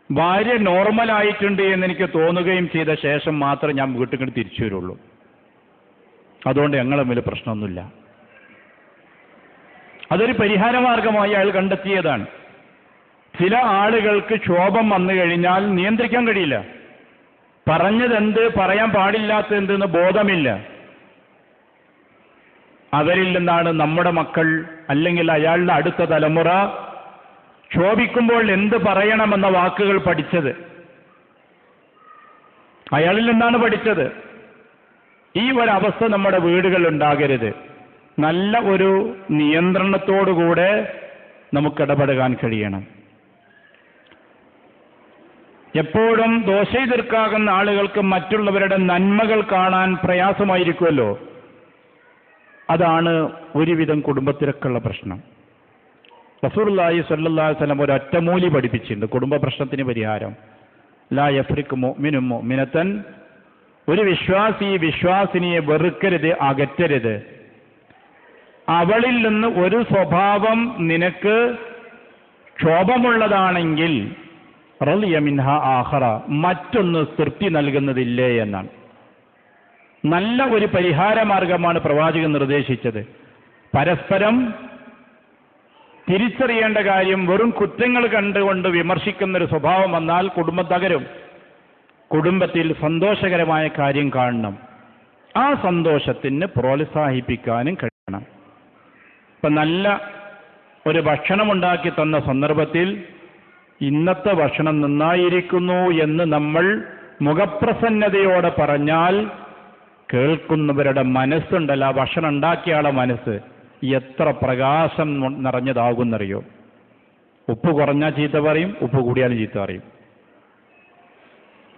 ഭാര്യ നോർമലായിട്ടുണ്ട് എന്നെനിക്ക് തോന്നുകയും ചെയ്ത ശേഷം മാത്രമേ ഞാൻ വീട്ടിൽ നിന്ന് തിരിച്ചു വരുള്ളൂ. അതുകൊണ്ട് ഞങ്ങൾ തമ്മിൽ പ്രശ്നമൊന്നുമില്ല. അതൊരു പരിഹാരമാർഗമായി അയാൾ കണ്ടെത്തിയതാണ്. ചില ആളുകൾക്ക് ക്ഷോഭം വന്നു കഴിഞ്ഞാൽ നിയന്ത്രിക്കാൻ കഴിയില്ല. പറഞ്ഞതെന്ത്, പറയാൻ പാടില്ലാത്തതെന്തെന്ന് ബോധമില്ല. അവരിൽ നിന്നാണ് നമ്മുടെ മക്കൾ അല്ലെങ്കിൽ അയാളുടെ അടുത്ത തലമുറ ക്ഷോഭിക്കുമ്പോൾ എന്ത് പറയണമെന്ന വാക്കുകൾ പഠിച്ചത്. അയാളിൽ നിന്നാണ് പഠിച്ചത്. ഈ ഒരവസ്ഥ നമ്മുടെ വീടുകളിൽ ഉണ്ടാകരുത്. നല്ല ഒരു നിയന്ത്രണത്തോടുകൂടെ നമുക്ക് ഇടപെടാൻ കഴിയണം. എപ്പോഴും ദോഷെതിർക്കാകുന്ന ആളുകൾക്ക് മറ്റുള്ളവരുടെ നന്മകൾ കാണാൻ പ്രയാസമായിരിക്കുമല്ലോ. അതാണ് ഒരുവിധം കുടുംബത്തിലൊക്കെയുള്ള പ്രശ്നം. റസൂലുള്ളാഹി സ്വല്ലല്ലാഹു അലൈഹി വസല്ലം ഒരു ഒറ്റമൂലി പഠിപ്പിച്ചിട്ടുണ്ട് കുടുംബ പ്രശ്നത്തിന് പരിഹാരം. ലാ യഫ്രിഖു മുഅ്മിനുൻ മുഅ്മിനതൻ, ഒരു വിശ്വാസി വിശ്വാസിനിയെ വെറുക്കരുത്, അകറ്റരുത്. അവളിൽ നിന്ന് ഒരു സ്വഭാവം നിനക്ക് ക്ഷോഭമുള്ളതാണെങ്കിൽ റളിയ മിൻഹ ആഖറ, മറ്റൊന്ന് തൃപ്തി നൽകുന്നതില്ലേ എന്നാണ്. നല്ല ഒരു പരിഹാരമാർഗമാണ് പ്രവാചകൻ നിർദ്ദേശിച്ചത്. പരസ്പരം തിരിച്ചറിയേണ്ട കാര്യം, വെറും കുറ്റങ്ങൾ കണ്ടുകൊണ്ട് വിമർശിക്കുന്നൊരു സ്വഭാവം വന്നാൽ കുടുംബം തകരും. കുടുംബത്തിൽ സന്തോഷകരമായ കാര്യം കാണണം. ആ സന്തോഷത്തിന് പ്രോത്സാഹിപ്പിക്കാനും കഴിയണം. ഇപ്പം നല്ല ഒരു ഭക്ഷണം ഉണ്ടാക്കി തന്ന സന്ദർഭത്തിൽ ഇന്നത്തെ ഭക്ഷണം നന്നായിരിക്കുന്നു എന്ന് നമ്മൾ മുഖപ്രസന്നതയോടെ പറഞ്ഞാൽ കേൾക്കുന്നവരുടെ മനസ്സുണ്ടല്ലോ, ആ ഭക്ഷണം ഉണ്ടാക്കിയ ആളെ മനസ്സ് എത്ര പ്രകാശം നിറഞ്ഞതാകുന്നറിയോ. ഉപ്പ് കുറഞ്ഞാൽ ചീത്ത പറയും, ഉപ്പ് കൂടിയാലും ചീത്ത പറയും.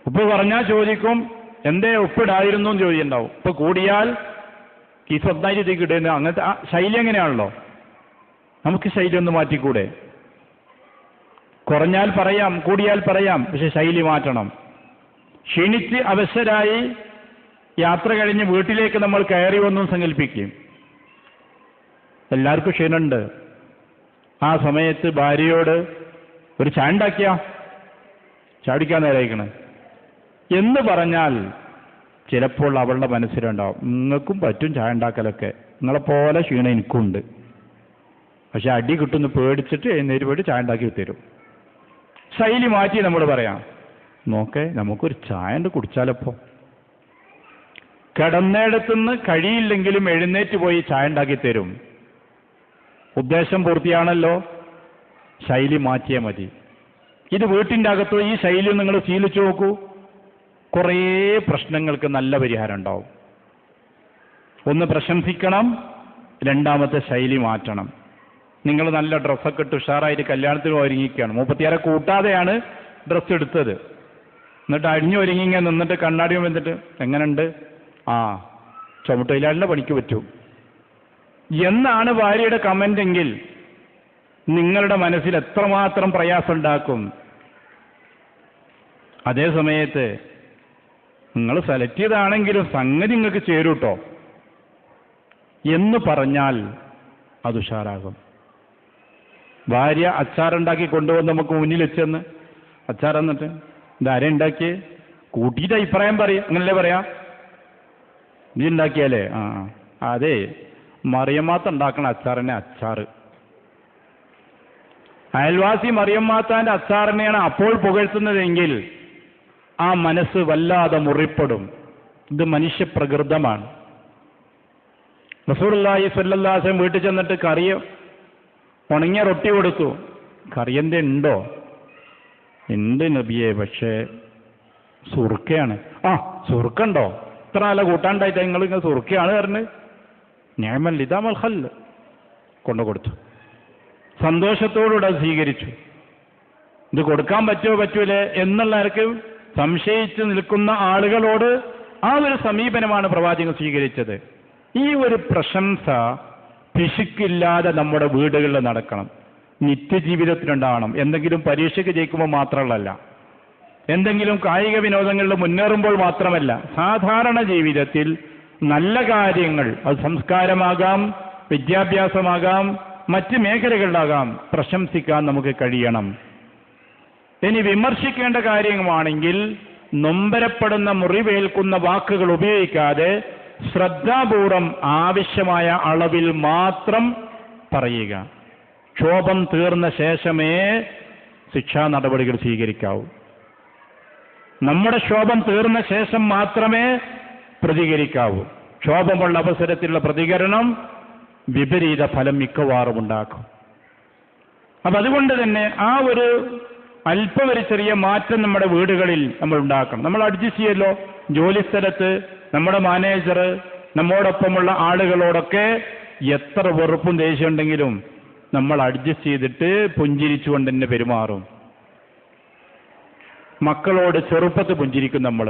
ഉപ്പ് കുറഞ്ഞാൽ ചോദിക്കും എന്തേ ഉപ്പിടായിരുന്നു എന്ന് ചോദിക്കുന്നുണ്ടാവും. ഉപ്പ് കൂടിയാൽ ഈ സ്വന്തമായിട്ട് കിട്ടുന്ന അങ്ങനത്തെ ആ ശൈലി എങ്ങനെയാണല്ലോ. നമുക്ക് ശൈലി ഒന്ന് മാറ്റിക്കൂടെ? കുറഞ്ഞാൽ പറയാം, കൂടിയാൽ പറയാം, പക്ഷെ ശൈലി മാറ്റണം. ക്ഷീണിച്ച് അവശരായി യാത്ര കഴിഞ്ഞ് വീട്ടിലേക്ക് നമ്മൾ കയറി വന്നും സങ്കല്പിക്കും. എല്ലാവർക്കും ക്ഷീണമുണ്ട്. ആ സമയത്ത് ഭാര്യയോട് ഒരു ചായ ഉണ്ടാക്കിയാ, ചാടിക്കാൻ നേരായിക്കണേ എന്ന് പറഞ്ഞാൽ ചിലപ്പോൾ അവളുടെ മനസ്സിലുണ്ടാവും, നിങ്ങൾക്കും പറ്റും ചായ ഉണ്ടാക്കലൊക്കെ, നിങ്ങളെപ്പോലെ ക്ഷീണം എനിക്കുണ്ട്, പക്ഷെ അടി കിട്ടുമെന്ന് പേടിച്ചിട്ട് എഴുന്നേറ്റ് പോയിട്ട് ചായ ഉണ്ടാക്കി തരും. ശൈലി മാറ്റി നമ്മൾ പറയാം, നോക്കേ നമുക്കൊരു ചായ ഉണ്ട് കുടിച്ചാലപ്പോ. കിടന്നിടത്തുനിന്ന് കഴിയില്ലെങ്കിലും എഴുന്നേറ്റ് പോയി ചായ ഉണ്ടാക്കി തരും. ഉദ്ദേശം പൂർത്തിയാണല്ലോ. ശൈലി മാറ്റിയാൽ മതി. ഇത് വീട്ടിൻ്റെ അകത്ത് ഈ ശൈലി നിങ്ങൾ ശീലിച്ചു നോക്കൂ, കുറേ പ്രശ്നങ്ങൾക്ക് നല്ല പരിഹാരം ഉണ്ടാവും. ഒന്ന് പ്രശംസിക്കണം, രണ്ടാമത്തെ ശൈലി മാറ്റണം. നിങ്ങൾ നല്ല ഡ്രസ്സൊക്കെ ഇട്ട് ഉഷാറായിട്ട് കല്യാണത്തിന് ഒരുങ്ങിക്കുകയാണ്, 36 കൂട്ടാതെയാണ് ഡ്രസ്സ് എടുത്തത്, എന്നിട്ട് അഴിഞ്ഞു ഒരുങ്ങി ഇങ്ങനെ നിന്നിട്ട് കണ്ണാടി വന്നിട്ട് എങ്ങനെയുണ്ട്, ആ ചുമട്ടുതൊഴിലാളിയുടെ പണിക്ക് പറ്റൂ എന്നാണ് ഭാര്യയുടെ കമൻ്റ് എങ്കിൽ നിങ്ങളുടെ മനസ്സിൽ എത്രമാത്രം പ്രയാസം ഉണ്ടാക്കും. അതേ സമയത്ത് നിങ്ങൾ സെലക്ട് ചെയ്താണെങ്കിലും സംഗതി നിങ്ങൾക്ക് ചേരൂട്ടോ എന്ന് പറഞ്ഞാൽ അത് ഉഷാറാകും. ഭാര്യ അച്ചാറുണ്ടാക്കി കൊണ്ടുവന്ന് നമുക്ക് മുന്നിൽ വെച്ചെന്ന്, അച്ചാർ എന്നിട്ട് ഇതാരെ ഉണ്ടാക്കിയേ കൂട്ടിയിട്ട് അഭിപ്രായം പറയും, അങ്ങനല്ലേ പറയാം. നീ ഉണ്ടാക്കിയാലേ അതെ മറിയമ്മാത്ത ഉണ്ടാക്കണ അച്ചാറിനെ അച്ചാറ്. അയൽവാസി മറിയമ്മാത്താന്റെ അച്ചാറിനെയാണ് അപ്പോൾ പുകഴ്ത്തുന്നതെങ്കിൽ ആ മനസ്സ് വല്ലാതെ മുറിപ്പെടും. ഇത് മനുഷ്യപ്രകൃതമാണ്. റസൂലുള്ളാഹി സ്വല്ലല്ലാഹു അലൈഹി വസല്ലം വീട്ടിൽ ചെന്നിട്ട് കറിയ ഉണങ്ങിയ റൊട്ടി കൊടുത്തു. കറിയന്റെ ഉണ്ടോ? ഉണ്ട് നബിയെ, പക്ഷേ സുർക്കയാണ്. സുർക്കുണ്ടോ? ഇത്ര നല്ല കൂട്ടാണ്ടായിട്ട് നിങ്ങൾ ഇങ്ങനെ സുർക്കയാണ് പറഞ്ഞത്. നിഅമൽ ഇദാമൽ ഖൽ കൊണ്ടു കൊടുത്തു. സന്തോഷത്തോടുകൂടെ സ്വീകരിച്ചു. ഇത് കൊടുക്കാൻ പറ്റുമോ പറ്റൂലേ എന്നുള്ളവർക്ക് സംശയിച്ച് നിൽക്കുന്ന ആളുകളോട് ആ ഒരു സമീപനമാണ് പ്രവാചകൻ സ്വീകരിച്ചത്. ഈ ഒരു പ്രശംസ പിശുക്കില്ലാതെ നമ്മുടെ വീടുകളിൽ നടക്കണം, നിത്യജീവിതത്തിലുണ്ടാവണം. എന്തെങ്കിലും പരീക്ഷയ്ക്ക് ജയിക്കുമ്പോൾ മാത്രമല്ല, എന്തെങ്കിലും കായിക വിനോദങ്ങളിൽ മുന്നേറുമ്പോൾ മാത്രമല്ല, സാധാരണ ജീവിതത്തിൽ നല്ല കാര്യങ്ങൾ, അത് സംസ്കാരമാകാം, വിദ്യാഭ്യാസമാകാം, മറ്റ് മേഖലകളിലാകാം, പ്രശംസിക്കാൻ നമുക്ക് കഴിയണം. ഇനി വിമർശിക്കേണ്ട കാര്യമാണെങ്കിൽ നൊമ്പരപ്പെടുന്ന മുറിവേൽക്കുന്ന വാക്കുകൾ ഉപയോഗിക്കാതെ ശ്രദ്ധാപൂർവം ആവശ്യമായ അളവിൽ മാത്രം പറയുക. ക്ഷോഭം തീർന്ന ശേഷമേ ശിക്ഷാ നടപടികൾ സ്വീകരിക്കാവൂ. നമ്മുടെ ക്ഷോഭം തീർന്ന ശേഷം മാത്രമേ പ്രതികരിക്കാവൂ. ക്ഷോഭമുള്ള അവസരത്തിലുള്ള പ്രതികരണം വിപരീത ഫലം മിക്കവാറും ഉണ്ടാക്കും. അപ്പം അതുകൊണ്ട് തന്നെ ആ ഒരു അല്പം ഒരു ചെറിയ മാറ്റം നമ്മുടെ വീടുകളിൽ നമ്മൾ ഉണ്ടാക്കണം. നമ്മൾ അഡ്ജസ്റ്റ് ചെയ്യല്ലോ. ജോലിസ്ഥലത്ത് നമ്മുടെ മാനേജർ, നമ്മോടൊപ്പമുള്ള ആളുകളോടൊക്കെ എത്ര വെറുപ്പും ദേഷ്യം ഉണ്ടെങ്കിലും നമ്മൾ അഡ്ജസ്റ്റ് ചെയ്തിട്ട് പുഞ്ചിരിച്ചുകൊണ്ട് തന്നെ പെരുമാറും. മക്കളോട് ചെറുപ്പത്ത് പുഞ്ചിരിക്കും നമ്മൾ.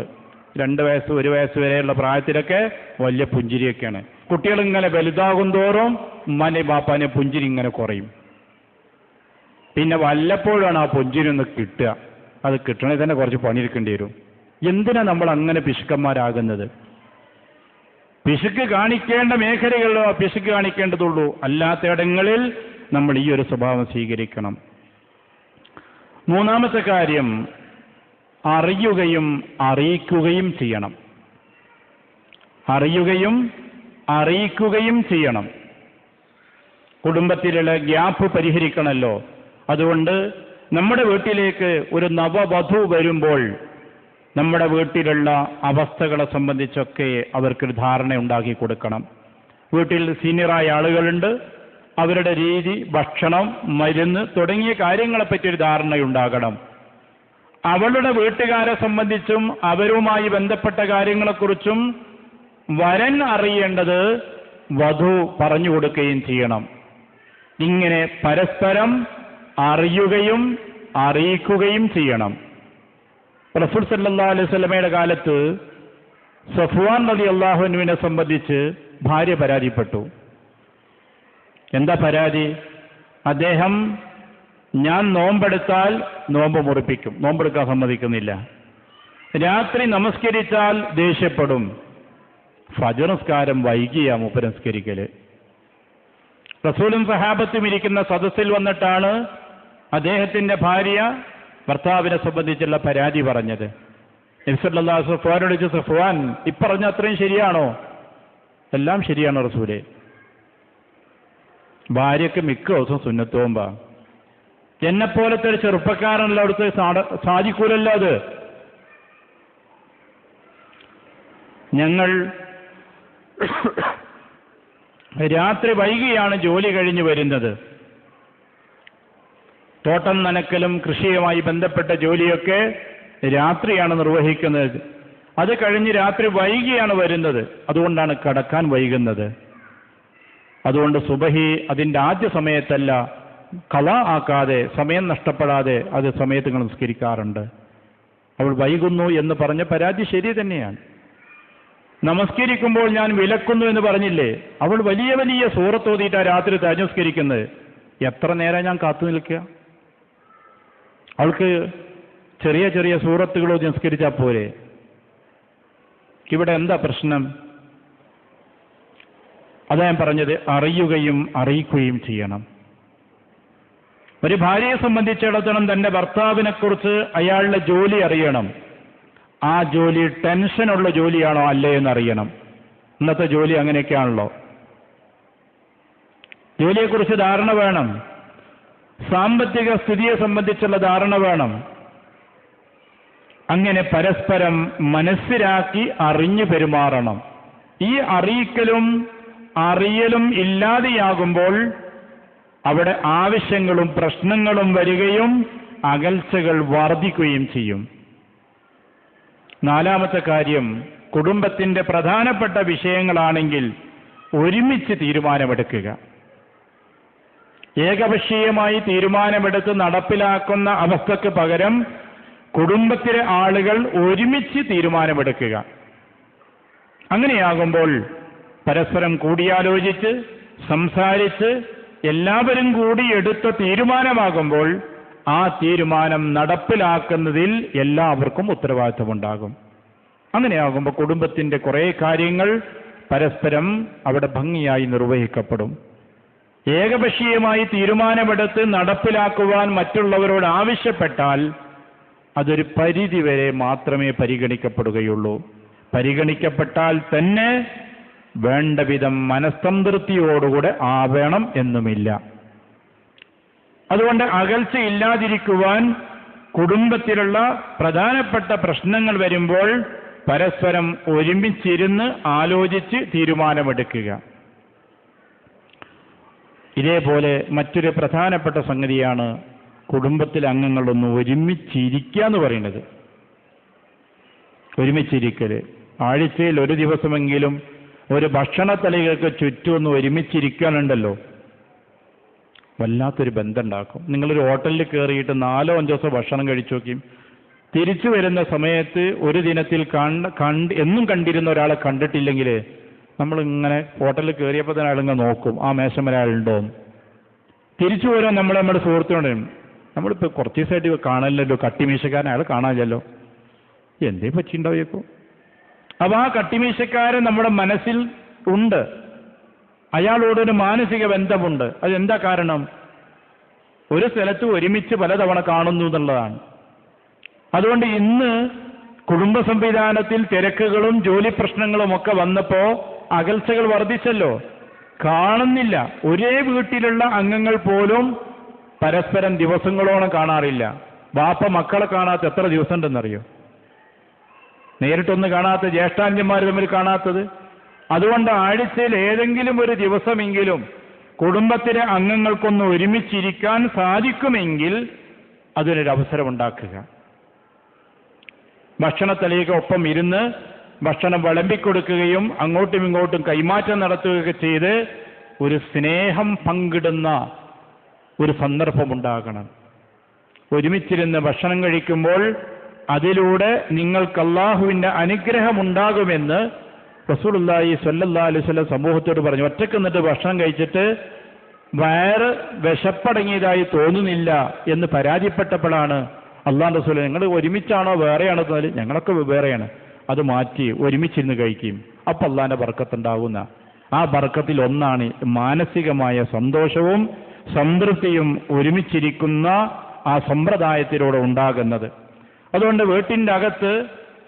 2 വയസ്സ് 1 വയസ്സ് വരെയുള്ള പ്രായത്തിലൊക്കെ വലിയ പുഞ്ചിരിയൊക്കെയാണ്. കുട്ടികൾ ഇങ്ങനെ വലുതാകും തോറും ഉമ്മാനെ ബാപ്പാനെ പുഞ്ചിരി ഇങ്ങനെ കുറയും. പിന്നെ വല്ലപ്പോഴാണ് ആ പുഞ്ചിരി ഒന്ന് കിട്ടുക. അത് കിട്ടണമെങ്കിൽ തന്നെ കുറച്ച് പണിയെടുക്കേണ്ടി വരും. എന്തിനാ നമ്മൾ അങ്ങനെ പിശുക്കന്മാരാകുന്നത്? പിശുക്ക് കാണിക്കേണ്ട മേഖലകളിലോ പിശുക്ക് കാണിക്കേണ്ടതുള്ളൂ. അല്ലാത്തയിടങ്ങളിൽ നമ്മൾ ഈ ഒരു സ്വഭാവം സ്വീകരിക്കണം. മൂന്നാമത്തെ കാര്യം, അറിയുകയും അറിയിക്കുകയും ചെയ്യണം. അറിയുകയും അറിയിക്കുകയും ചെയ്യണം. കുടുംബത്തിലുള്ള ഗ്യാപ്പ് പരിഹരിക്കണമല്ലോ. അതുകൊണ്ട് നമ്മുടെ വീട്ടിലേക്ക് ഒരു നവവധു വരുമ്പോൾ നമ്മുടെ വീട്ടിലുള്ള അവസ്ഥകളെ സംബന്ധിച്ചൊക്കെ അവർക്കൊരു ധാരണ ഉണ്ടാക്കി കൊടുക്കണം. വീട്ടിൽ സീനിയറായ ആളുകളുണ്ട്, അവരുടെ രീതി, ഭക്ഷണം, മരുന്ന് തുടങ്ങിയ കാര്യങ്ങളെപ്പറ്റി ഒരു ധാരണയുണ്ടാകണം. അവളുടെ വീട്ടുകാരെ സംബന്ധിച്ചും അവരുമായി ബന്ധപ്പെട്ട കാര്യങ്ങളെക്കുറിച്ചും വരൻ അറിയേണ്ടത് വധു പറഞ്ഞു കൊടുക്കുകയും ചെയ്യണം. ഇങ്ങനെ പരസ്പരം അറിയുകയും അറിയിക്കുകയും ചെയ്യണം. റസൂൽ സല്ലല്ലാഹു അലൈഹി വസല്ലമയുടെ കാലത്ത് സഫ്വാൻ റളിയല്ലാഹു അൻഹുവിനെ സംബന്ധിച്ച് ഭാര്യ പരാതിപ്പെട്ടു. എന്താ പരാതി? അദ്ദേഹം ഞാൻ നോമ്പെടുത്താൽ നോമ്പ് മുറിപ്പിക്കും, നോമ്പെടുക്കാൻ സമ്മതിക്കുന്നില്ല. രാത്രി നമസ്കരിച്ചാൽ ദേഷ്യപ്പെടും. ഫജ്ർ നിസ്കാരം വൈകിയാ മൂപ്പർ നിസ്കരിക്കല്. റസൂലും സഹാബത്തും ഇരിക്കുന്ന സദസ്സിൽ വന്നിട്ടാണ് അദ്ദേഹത്തിന്റെ ഭാര്യ ഭർത്താവിനെ സംബന്ധിച്ചുള്ള പരാതി പറഞ്ഞത്. നബി സല്ലല്ലാഹു അലൈഹി വസല്ലം സഫ്വാനോട് ചോദിച്ചു, സഫ്വാൻ ഇപ്പറഞ്ഞ അത്രയും ശരിയാണോ? എല്ലാം ശരിയാണോ റസൂലേ? ഭാര്യയ്ക്ക് മിക്ക ദിവസം സുന്നത്ത് നോമ്പാ. എന്നെപ്പോലത്തെ ഒരു ചെറുപ്പക്കാരനല്ല അവിടുത്തെ സാധിക്കൂലല്ലോ അത്. ഞങ്ങൾ രാത്രി വൈകിയാണ് ജോലി കഴിഞ്ഞ് വരുന്നത്. തോട്ടം നനക്കലും കൃഷിയുമായി ബന്ധപ്പെട്ട ജോലിയൊക്കെ രാത്രിയാണ് നിർവഹിക്കുന്നത്. അത് കഴിഞ്ഞ് രാത്രി വൈകിയാണ് വരുന്നത്. അതുകൊണ്ടാണ് കിടക്കാൻ വൈകുന്നത്. അതുകൊണ്ട് സുബഹി അതിൻ്റെ ആദ്യ സമയത്തല്ല, ഖളാ ആക്കാതെ, സമയം നഷ്ടപ്പെടാതെ അത് സമയത്ത് നമസ്കരിക്കാറുണ്ട്. അവൾ വൈകുന്നു എന്ന് പറഞ്ഞ പരാതി ശരി തന്നെയാണ്. നമസ്കരിക്കുമ്പോൾ ഞാൻ വിലക്കുന്നു എന്ന് പറഞ്ഞില്ലേ? അവൾ വലിയ വലിയ സൂറത്ത് ഓതിയിട്ടാണ് രാത്രി തഹജ്ജുദ്. എത്ര നേരം ഞാൻ കാത്തു നിൽക്കുക? അവൾക്ക് ചെറിയ ചെറിയ സൂറത്തുകൾ ഓതി നിസ്കരിച്ചാൽ പോരെ? ഇവിടെ എന്താ പ്രശ്നം? അതാ ഞാൻ പറഞ്ഞത്, അറിയുകയും അറിയിക്കുകയും ചെയ്യണം. ഒരു ഭാര്യയെ സംബന്ധിച്ചിടത്തോളം തന്റെ ഭർത്താവിനെ കുറിച്ച് അയാളുടെ ജോലി അറിയണം. ആ ജോലി ടെൻഷനുള്ള ജോലിയാണോ അല്ലേ എന്നറിയണം. ഇന്നത്തെ ജോലി അങ്ങനെയൊക്കെയാണല്ലോ. ജോലിയെക്കുറിച്ച് ധാരണ വേണം, സാമ്പത്തിക സ്ഥിതിയെ സംബന്ധിച്ചുള്ള ധാരണ വേണം. അങ്ങനെ പരസ്പരം മനസ്സിലാക്കി അറിഞ്ഞു പെരുമാറണം. ഈ അറിയിക്കലും അറിയലും ഇല്ലാതെയാകുമ്പോൾ അവിടെ ആവശ്യങ്ങളും പ്രശ്നങ്ങളും വരികയും അകൽച്ചകൾ വർദ്ധിക്കുകയും ചെയ്യും. നാലാമത്തെ കാര്യം, കുടുംബത്തിന്റെ പ്രധാനപ്പെട്ട വിഷയങ്ങളാണെങ്കിൽ ഒരുമിച്ച് തീരുമാനമെടുക്കുക. ഏകപക്ഷീയമായി തീരുമാനമെടുത്ത് നടപ്പിലാക്കുന്ന അവസ്ഥയ്ക്ക് പകരം കുടുംബത്തിലെ ആളുകൾ ഒരുമിച്ച് തീരുമാനമെടുക്കുക. അങ്ങനെയാകുമ്പോൾ പരസ്പരം കൂടിയാലോചിച്ച് സംസാരിച്ച് എല്ലാവരും കൂടി എടുത്ത തീരുമാനമാകുമ്പോൾ ആ തീരുമാനം നടപ്പിലാക്കുന്നതിൽ എല്ലാവർക്കും ഉത്തരവാദിത്വമുണ്ടാകും. അങ്ങനെയാകുമ്പോൾ കുടുംബത്തിന്റെ കുറേ കാര്യങ്ങൾ പരസ്പരം അവിടെ ഭംഗിയായി നിർവഹിക്കപ്പെടും. ഏകപക്ഷീയമായി തീരുമാനമെടുത്ത് നടപ്പിലാക്കുവാൻ മറ്റുള്ളവരോട് ആവശ്യപ്പെട്ടാൽ അതൊരു പരിധിവരെ മാത്രമേ പരിഗണിക്കപ്പെടുകയുള്ളൂ. പരിഗണിക്കപ്പെട്ടാൽ തന്നെ വേണ്ട വിധം മനസ്സംതൃപ്തിയോടുകൂടെ ആവേണം എന്നുമില്ല. അതുകൊണ്ട് അകൽച്ച ഇല്ലാതിരിക്കുവാൻ കുടുംബത്തിലുള്ള പ്രധാനപ്പെട്ട പ്രശ്നങ്ങൾ വരുമ്പോൾ പരസ്പരം ഒരുമിച്ചിരുന്ന് ആലോചിച്ച് തീരുമാനമെടുക്കുക. ഇതേപോലെ മറ്റൊരു പ്രധാനപ്പെട്ട സംഗതിയാണ് കുടുംബത്തിലെ അംഗങ്ങളൊന്ന് ഒരുമിച്ചിരിക്കുക എന്ന് പറയുന്നത്. ഒരുമിച്ചിരിക്കല്, ആഴ്ചയിൽ ഒരു ദിവസമെങ്കിലും ഒരു ഭക്ഷണത്തലികൾക്ക് ചുറ്റുമൊന്ന് ഒരുമിച്ചിരിക്കാനുണ്ടല്ലോ, വല്ലാത്തൊരു ബന്ധമുണ്ടാക്കും. നിങ്ങളൊരു ഹോട്ടലിൽ കയറിയിട്ട് 4-5 ദിവസം ഭക്ഷണം കഴിച്ചു നോക്കിയും തിരിച്ചു വരുന്ന സമയത്ത് ഒരു ദിനത്തിൽ എന്നും കണ്ടിരുന്ന ഒരാളെ കണ്ടിട്ടില്ലെങ്കിൽ നമ്മളിങ്ങനെ ഹോട്ടലിൽ കയറിയപ്പോൾ തന്നെ അയാളിങ്ങനെ നോക്കും, ആ മേശമേൽ ആളുണ്ടോന്ന്. തിരിച്ചു പോരാൻ നമ്മുടെ സുഹൃത്തിനോട്, നമ്മളിപ്പോൾ കുറച്ച് ദിവസമായിട്ട് കാണാനില്ലല്ലോ, കട്ടിമീശക്കാരൻ അയാൾ കാണാനില്ലല്ലോ, എന്തേ പറ്റിണ്ടാവേക്കും. അപ്പോൾ ആ കട്ടിമീശക്കാരൻ നമ്മുടെ മനസ്സിൽ ഉണ്ട്, അയാളോടൊരു മാനസിക ബന്ധമുണ്ട്. അതെന്താ കാരണം? ഒരു സ്ഥലത്ത് ഒരുമിച്ച് പലതവണ കാണുന്നു എന്നുള്ളതാണ്. അതുകൊണ്ട് ഇന്ന് കുടുംബ സംവിധാനത്തിൽ തിരക്കുകളും ജോലി പ്രശ്നങ്ങളും ഒക്കെ വന്നപ്പോൾ അകൽച്ചകൾ വർദ്ധിച്ചല്ലോ. കാണുന്നില്ല, ഒരേ വീട്ടിലുള്ള അംഗങ്ങൾ പോലും പരസ്പരം ദിവസങ്ങളോളം കാണാറില്ല. ബാപ്പ മക്കളെ കാണാത്ത എത്ര ദിവസം ഉണ്ടെന്നറിയോ? നേരിട്ടൊന്ന് കാണാത്ത ജ്യേഷ്ഠാന്യന്മാർ തമ്മിൽ കാണാത്തത്. അതുകൊണ്ട് ആഴ്ചയിൽ ഏതെങ്കിലും ഒരു ദിവസമെങ്കിലും കുടുംബത്തിലെ അംഗങ്ങൾക്കൊന്ന് ഒരുമിച്ചിരിക്കാൻ സാധിക്കുമെങ്കിൽ അതിനൊരു അവസരമുണ്ടാക്കുക. ഭക്ഷണത്തലിക ഒപ്പം ഇരുന്ന് ഭക്ഷണം വിളമ്പിക്കൊടുക്കുകയും അങ്ങോട്ടും ഇങ്ങോട്ടും കൈമാറ്റം നടത്തുകയൊക്കെ ചെയ്ത് ഒരു സ്നേഹം പങ്കിടുന്ന ഒരു സന്ദർഭമുണ്ടാകണം. ഒരുമിച്ചിരുന്ന് ഭക്ഷണം കഴിക്കുമ്പോൾ അതിലൂടെ നിങ്ങൾക്ക് അല്ലാഹുവിൻ്റെ അനുഗ്രഹമുണ്ടാകുമെന്ന് റസൂലുള്ളാഹി സ്വല്ലല്ലാഹു അലൈഹി വസല്ലം സമൂഹത്തോട് പറഞ്ഞു. ഒറ്റയ്ക്ക് നിന്നിട്ട് ഭക്ഷണം കഴിച്ചിട്ട് വയറ് വിശപ്പടങ്ങിയതായി തോന്നുന്നില്ല എന്ന് പരാതിപ്പെട്ടപ്പോഴാണ് അല്ലാഹുവിൻ്റെ റസൂൽ, നിങ്ങൾ ഒരുമിച്ചാണോ വേറെയാണോ തോന്നി? ഞങ്ങളൊക്കെ വേറെയാണ്, അത് മാറ്റി ഒരുമിച്ചിരുന്ന് കഴിക്കും, അപ്പം അല്ലാഹുവിൻ്റെ ബർക്കത്തുണ്ടാകുന്ന ആ ബർക്കത്തിൽ ഒന്നാണ് മാനസികമായ സന്തോഷവും സംതൃപ്തിയും ഒരുമിച്ചിരിക്കുന്ന ആ സമ്പ്രദായത്തിലൂടെ ഉണ്ടാകുന്നത്. അതുകൊണ്ട് വീട്ടിൻ്റെ അകത്ത്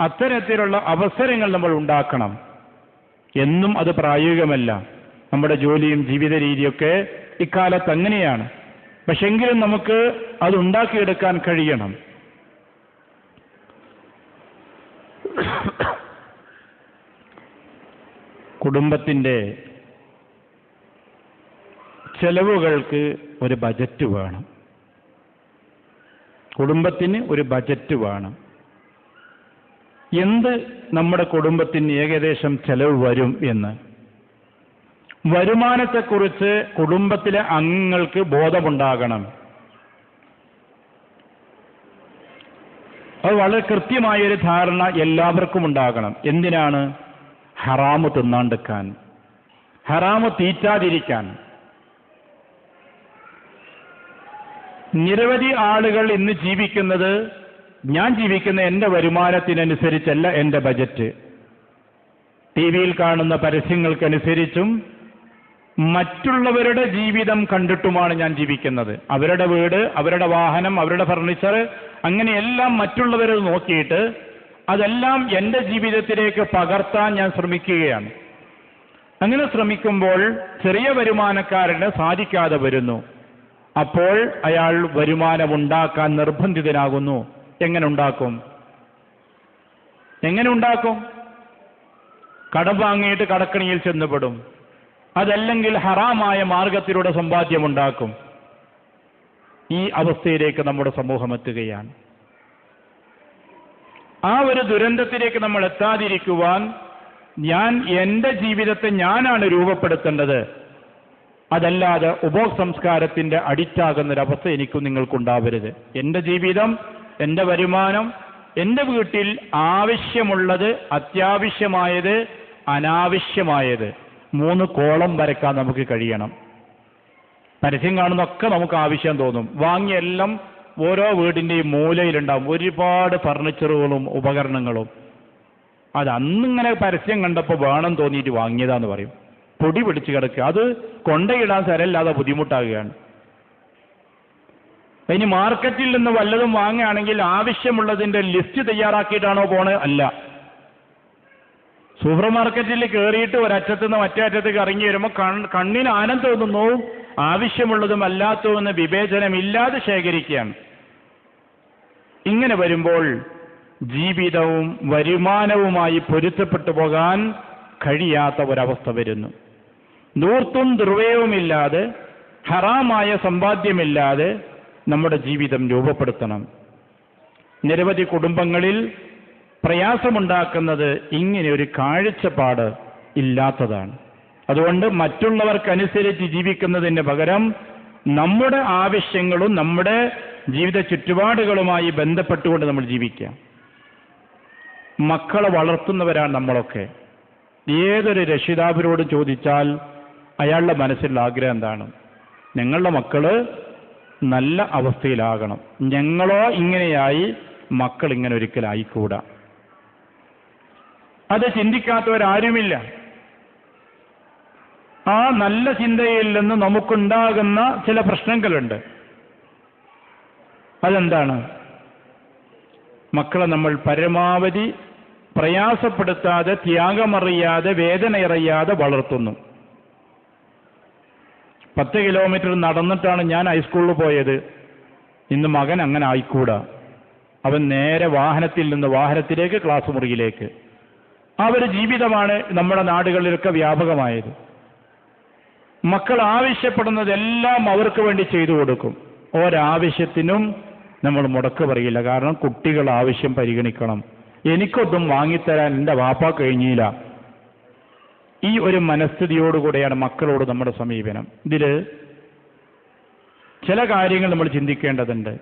അത്തരത്തിലുള്ള അവസരങ്ങൾ നമ്മൾ ഉണ്ടാക്കണം. എന്നും അത് പ്രായോഗികമല്ല. നമ്മുടെ ജോലിയും ജീവിത രീതിയൊക്കെ ഇക്കാലത്ത് അങ്ങനെയാണ്. പക്ഷെങ്കിലും നമുക്ക് അത് ഉണ്ടാക്കിയെടുക്കാൻ കഴിയണം. കുടുംബത്തിൻ്റെ ചെലവുകൾക്ക് ഒരു ബജറ്റ് വേണം. കുടുംബത്തിന് ഒരു ബജറ്റ് വേണം. എന്ത് നമ്മുടെ കുടുംബത്തിന് ഏകദേശം ചെലവ് വരും എന്ന്, വരുമാനത്തെക്കുറിച്ച് കുടുംബത്തിലെ അംഗങ്ങൾക്ക് ബോധമുണ്ടാകണം. അത് വളരെ കൃത്യമായൊരു ധാരണ എല്ലാവർക്കും ഉണ്ടാകണം. എന്തിനാണ്? ഹറാമ് തിന്നാണ്ടിരിക്കാൻ, ഹറാമ് തീറ്റാതിരിക്കാൻ. നിരവധി ആളുകൾ ഇന്ന് ജീവിക്കുന്നത്, ഞാൻ ജീവിക്കുന്ന എൻ്റെ വരുമാനത്തിനനുസരിച്ചല്ല എൻ്റെ ബജറ്റ്. ടി വിയിൽ കാണുന്ന പരസ്യങ്ങൾക്കനുസരിച്ചും മറ്റുള്ളവരുടെ ജീവിതം കണ്ടിട്ടുമാണ് ഞാൻ ജീവിക്കുന്നത്. അവരുടെ വീട്, അവരുടെ വാഹനം, അവരുടെ ഫർണിച്ചർ, അങ്ങനെയെല്ലാം മറ്റുള്ളവരെ നോക്കിയിട്ട് അതെല്ലാം എൻ്റെ ജീവിതത്തിലേക്ക് പകർത്താൻ ഞാൻ ശ്രമിക്കുകയാണ്. അങ്ങനെ ശ്രമിക്കുമ്പോൾ ചെറിയ വരുമാനക്കാരന് സാധിക്കാതെ വരുന്നു. അപ്പോൾ അയാൾ വരുമാനമുണ്ടാക്കാൻ നിർബന്ധിതനാകുന്നു. എങ്ങനെ ഉണ്ടാക്കും? കടം വാങ്ങിയിട്ട് കടക്കണിയിൽ ചെന്നുപെടും. അതല്ലെങ്കിൽ ഹറാമായ മാർഗത്തിലൂടെ സമ്പാദ്യമുണ്ടാക്കും. ഈ അവസ്ഥയിലേക്ക് നമ്മുടെ സമൂഹം എത്തുകയാണ്. ആ ഒരു ദുരന്തത്തിലേക്ക് നമ്മൾ എത്താതിരിക്കുവാൻ എൻ്റെ ജീവിതത്തെ ഞാനാണ് രൂപപ്പെടുത്തേണ്ടത്. അതല്ലാതെ ഉപസംസ്കാരത്തിന്റെ അഡിക്റ്റാകുന്നൊരവസ്ഥ എനിക്കും നിങ്ങൾക്കുണ്ടാവരുത്. എൻ്റെ ജീവിതം, എൻ്റെ വരുമാനം, എൻ്റെ വീട്ടിൽ ആവശ്യമുള്ളത്, അത്യാവശ്യമായത്, അനാവശ്യമായത് 3 കോളം വരയ്ക്കാൻ നമുക്ക് കഴിയണം. പരസ്യം കാണുന്നൊക്കെ നമുക്ക് ആവശ്യം തോന്നും. വാങ്ങിയെല്ലാം ഓരോ വീടിൻ്റെയും മൂലയിലുണ്ടാവും ഒരുപാട് ഫർണിച്ചറുകളും ഉപകരണങ്ങളും. അത് അന്നിങ്ങനെ പരസ്യം കണ്ടപ്പോൾ വേണം തോന്നിയിട്ട് വാങ്ങിയതാന്ന് പറയും. പൊടി പിടിച്ച് കിടക്കുക. അത് കൊണ്ടയിടാൻ സ്ഥലമില്ലാതെ ബുദ്ധിമുട്ടാകുകയാണ്. ഇനി മാർക്കറ്റിൽ നിന്ന് വല്ലതും വാങ്ങുകയാണെങ്കിൽ ആവശ്യമുള്ളതിൻ്റെ ലിസ്റ്റ് തയ്യാറാക്കിയിട്ടാണോ പോണത്? അല്ല. സൂപ്പർ മാർക്കറ്റിൽ കയറിയിട്ട് ഒരറ്റത്ത് നിന്ന് മറ്റേ അറ്റത്തേക്ക് ഇറങ്ങി വരുമ്പോൾ കണ്ണിന് ആനന്ദം തോന്നുന്നു. ആവശ്യമുള്ളതും അല്ലാത്തതുമെന്ന് വിവേചനമില്ലാതെ ശേഖരിക്കുകയാണ്. ഇങ്ങനെ വരുമ്പോൾ ജീവിതവും വരുമാനവുമായി പൊരുത്തപ്പെട്ടു പോകാൻ കഴിയാത്ത ഒരവസ്ഥ വരുന്നു. ധൂർത്തും ദുർവ്യയവുമില്ലാതെ, ഹറാമായ സമ്പാദ്യമില്ലാതെ നമ്മുടെ ജീവിതം രൂപപ്പെടുത്തണം. നിരവധി കുടുംബങ്ങളിൽ പ്രയാസമുണ്ടാക്കുന്നത് ഇങ്ങനെ ഒരു കാഴ്ചപ്പാട് ഇല്ലാത്തതാണ്. അതുകൊണ്ട് മറ്റുള്ളവർക്കനുസരിച്ച് ജീവിക്കുന്നതിന് പകരം നമ്മുടെ ആവശ്യങ്ങളും നമ്മുടെ ജീവിത ചുറ്റുപാടുകളുമായി ബന്ധപ്പെട്ടുകൊണ്ട് നമ്മൾ ജീവിക്കുക. മക്കളെ വളർത്തുന്നവരാണ് നമ്മളൊക്കെ. ഏതൊരു രക്ഷിതാവിനോട് ചോദിച്ചാൽ അയാളുടെ മനസ്സിലുള്ള ആഗ്രഹം എന്താണ്? ഞങ്ങളുടെ മക്കള് നല്ല അവസ്ഥയിലാകണം. ഞങ്ങളോ ഇങ്ങനെയായി, മക്കൾ ഇങ്ങനെ ഒരിക്കലായിക്കൂടാ. അത് ചിന്തിക്കാത്തവരാരുമില്ല. ആ നല്ല ചിന്തയിൽ നിന്ന് നമുക്കുണ്ടാകുന്ന ചില പ്രശ്നങ്ങളുണ്ട്. അതെന്താണ്? മക്കളെ നമ്മൾ പരമാവധി പ്രയാസപ്പെടുത്താതെ, ത്യാഗമറിയാതെ, വേദനയറിയാതെ വളർത്തുന്നു. 10 കിലോമീറ്റർ നടന്നിട്ടാണ് ഞാൻ ഹൈസ്കൂളിൽ പോയത്. ഇന്ന് മകൻ അങ്ങനെ ആയിക്കൂടാ. അവൻ നേരെ വാഹനത്തിൽ നിന്ന് വാഹനത്തിലേക്ക്, ക്ലാസ് മുറിയിലേക്ക്. ആ ഒരു ജീവിതമാണ് നമ്മുടെ നാടുകളിലൊക്കെ വ്യാപകമായത്. മക്കൾ ആവശ്യപ്പെടുന്നതെല്ലാം അവർക്ക് വേണ്ടി ചെയ്തു കൊടുക്കും. ഒരാവശ്യത്തിനും നമ്മൾ മുടക്ക് പറയില്ല. കാരണം കുട്ടികൾ ആവശ്യം പരിഗണിക്കണം. എനിക്കൊന്നും വാങ്ങിത്തരാൻ എൻ്റെ വാപ്പ കഴിഞ്ഞില്ല. ഈ ഒരു മനസ്ഥിതിയോടുകൂടെയാണ് മക്കളോട് നമ്മുടെ സമീപനം. ഇതിൽ ചില കാര്യങ്ങൾ നമ്മൾ ചിന്തിക്കേണ്ടതുണ്ട്.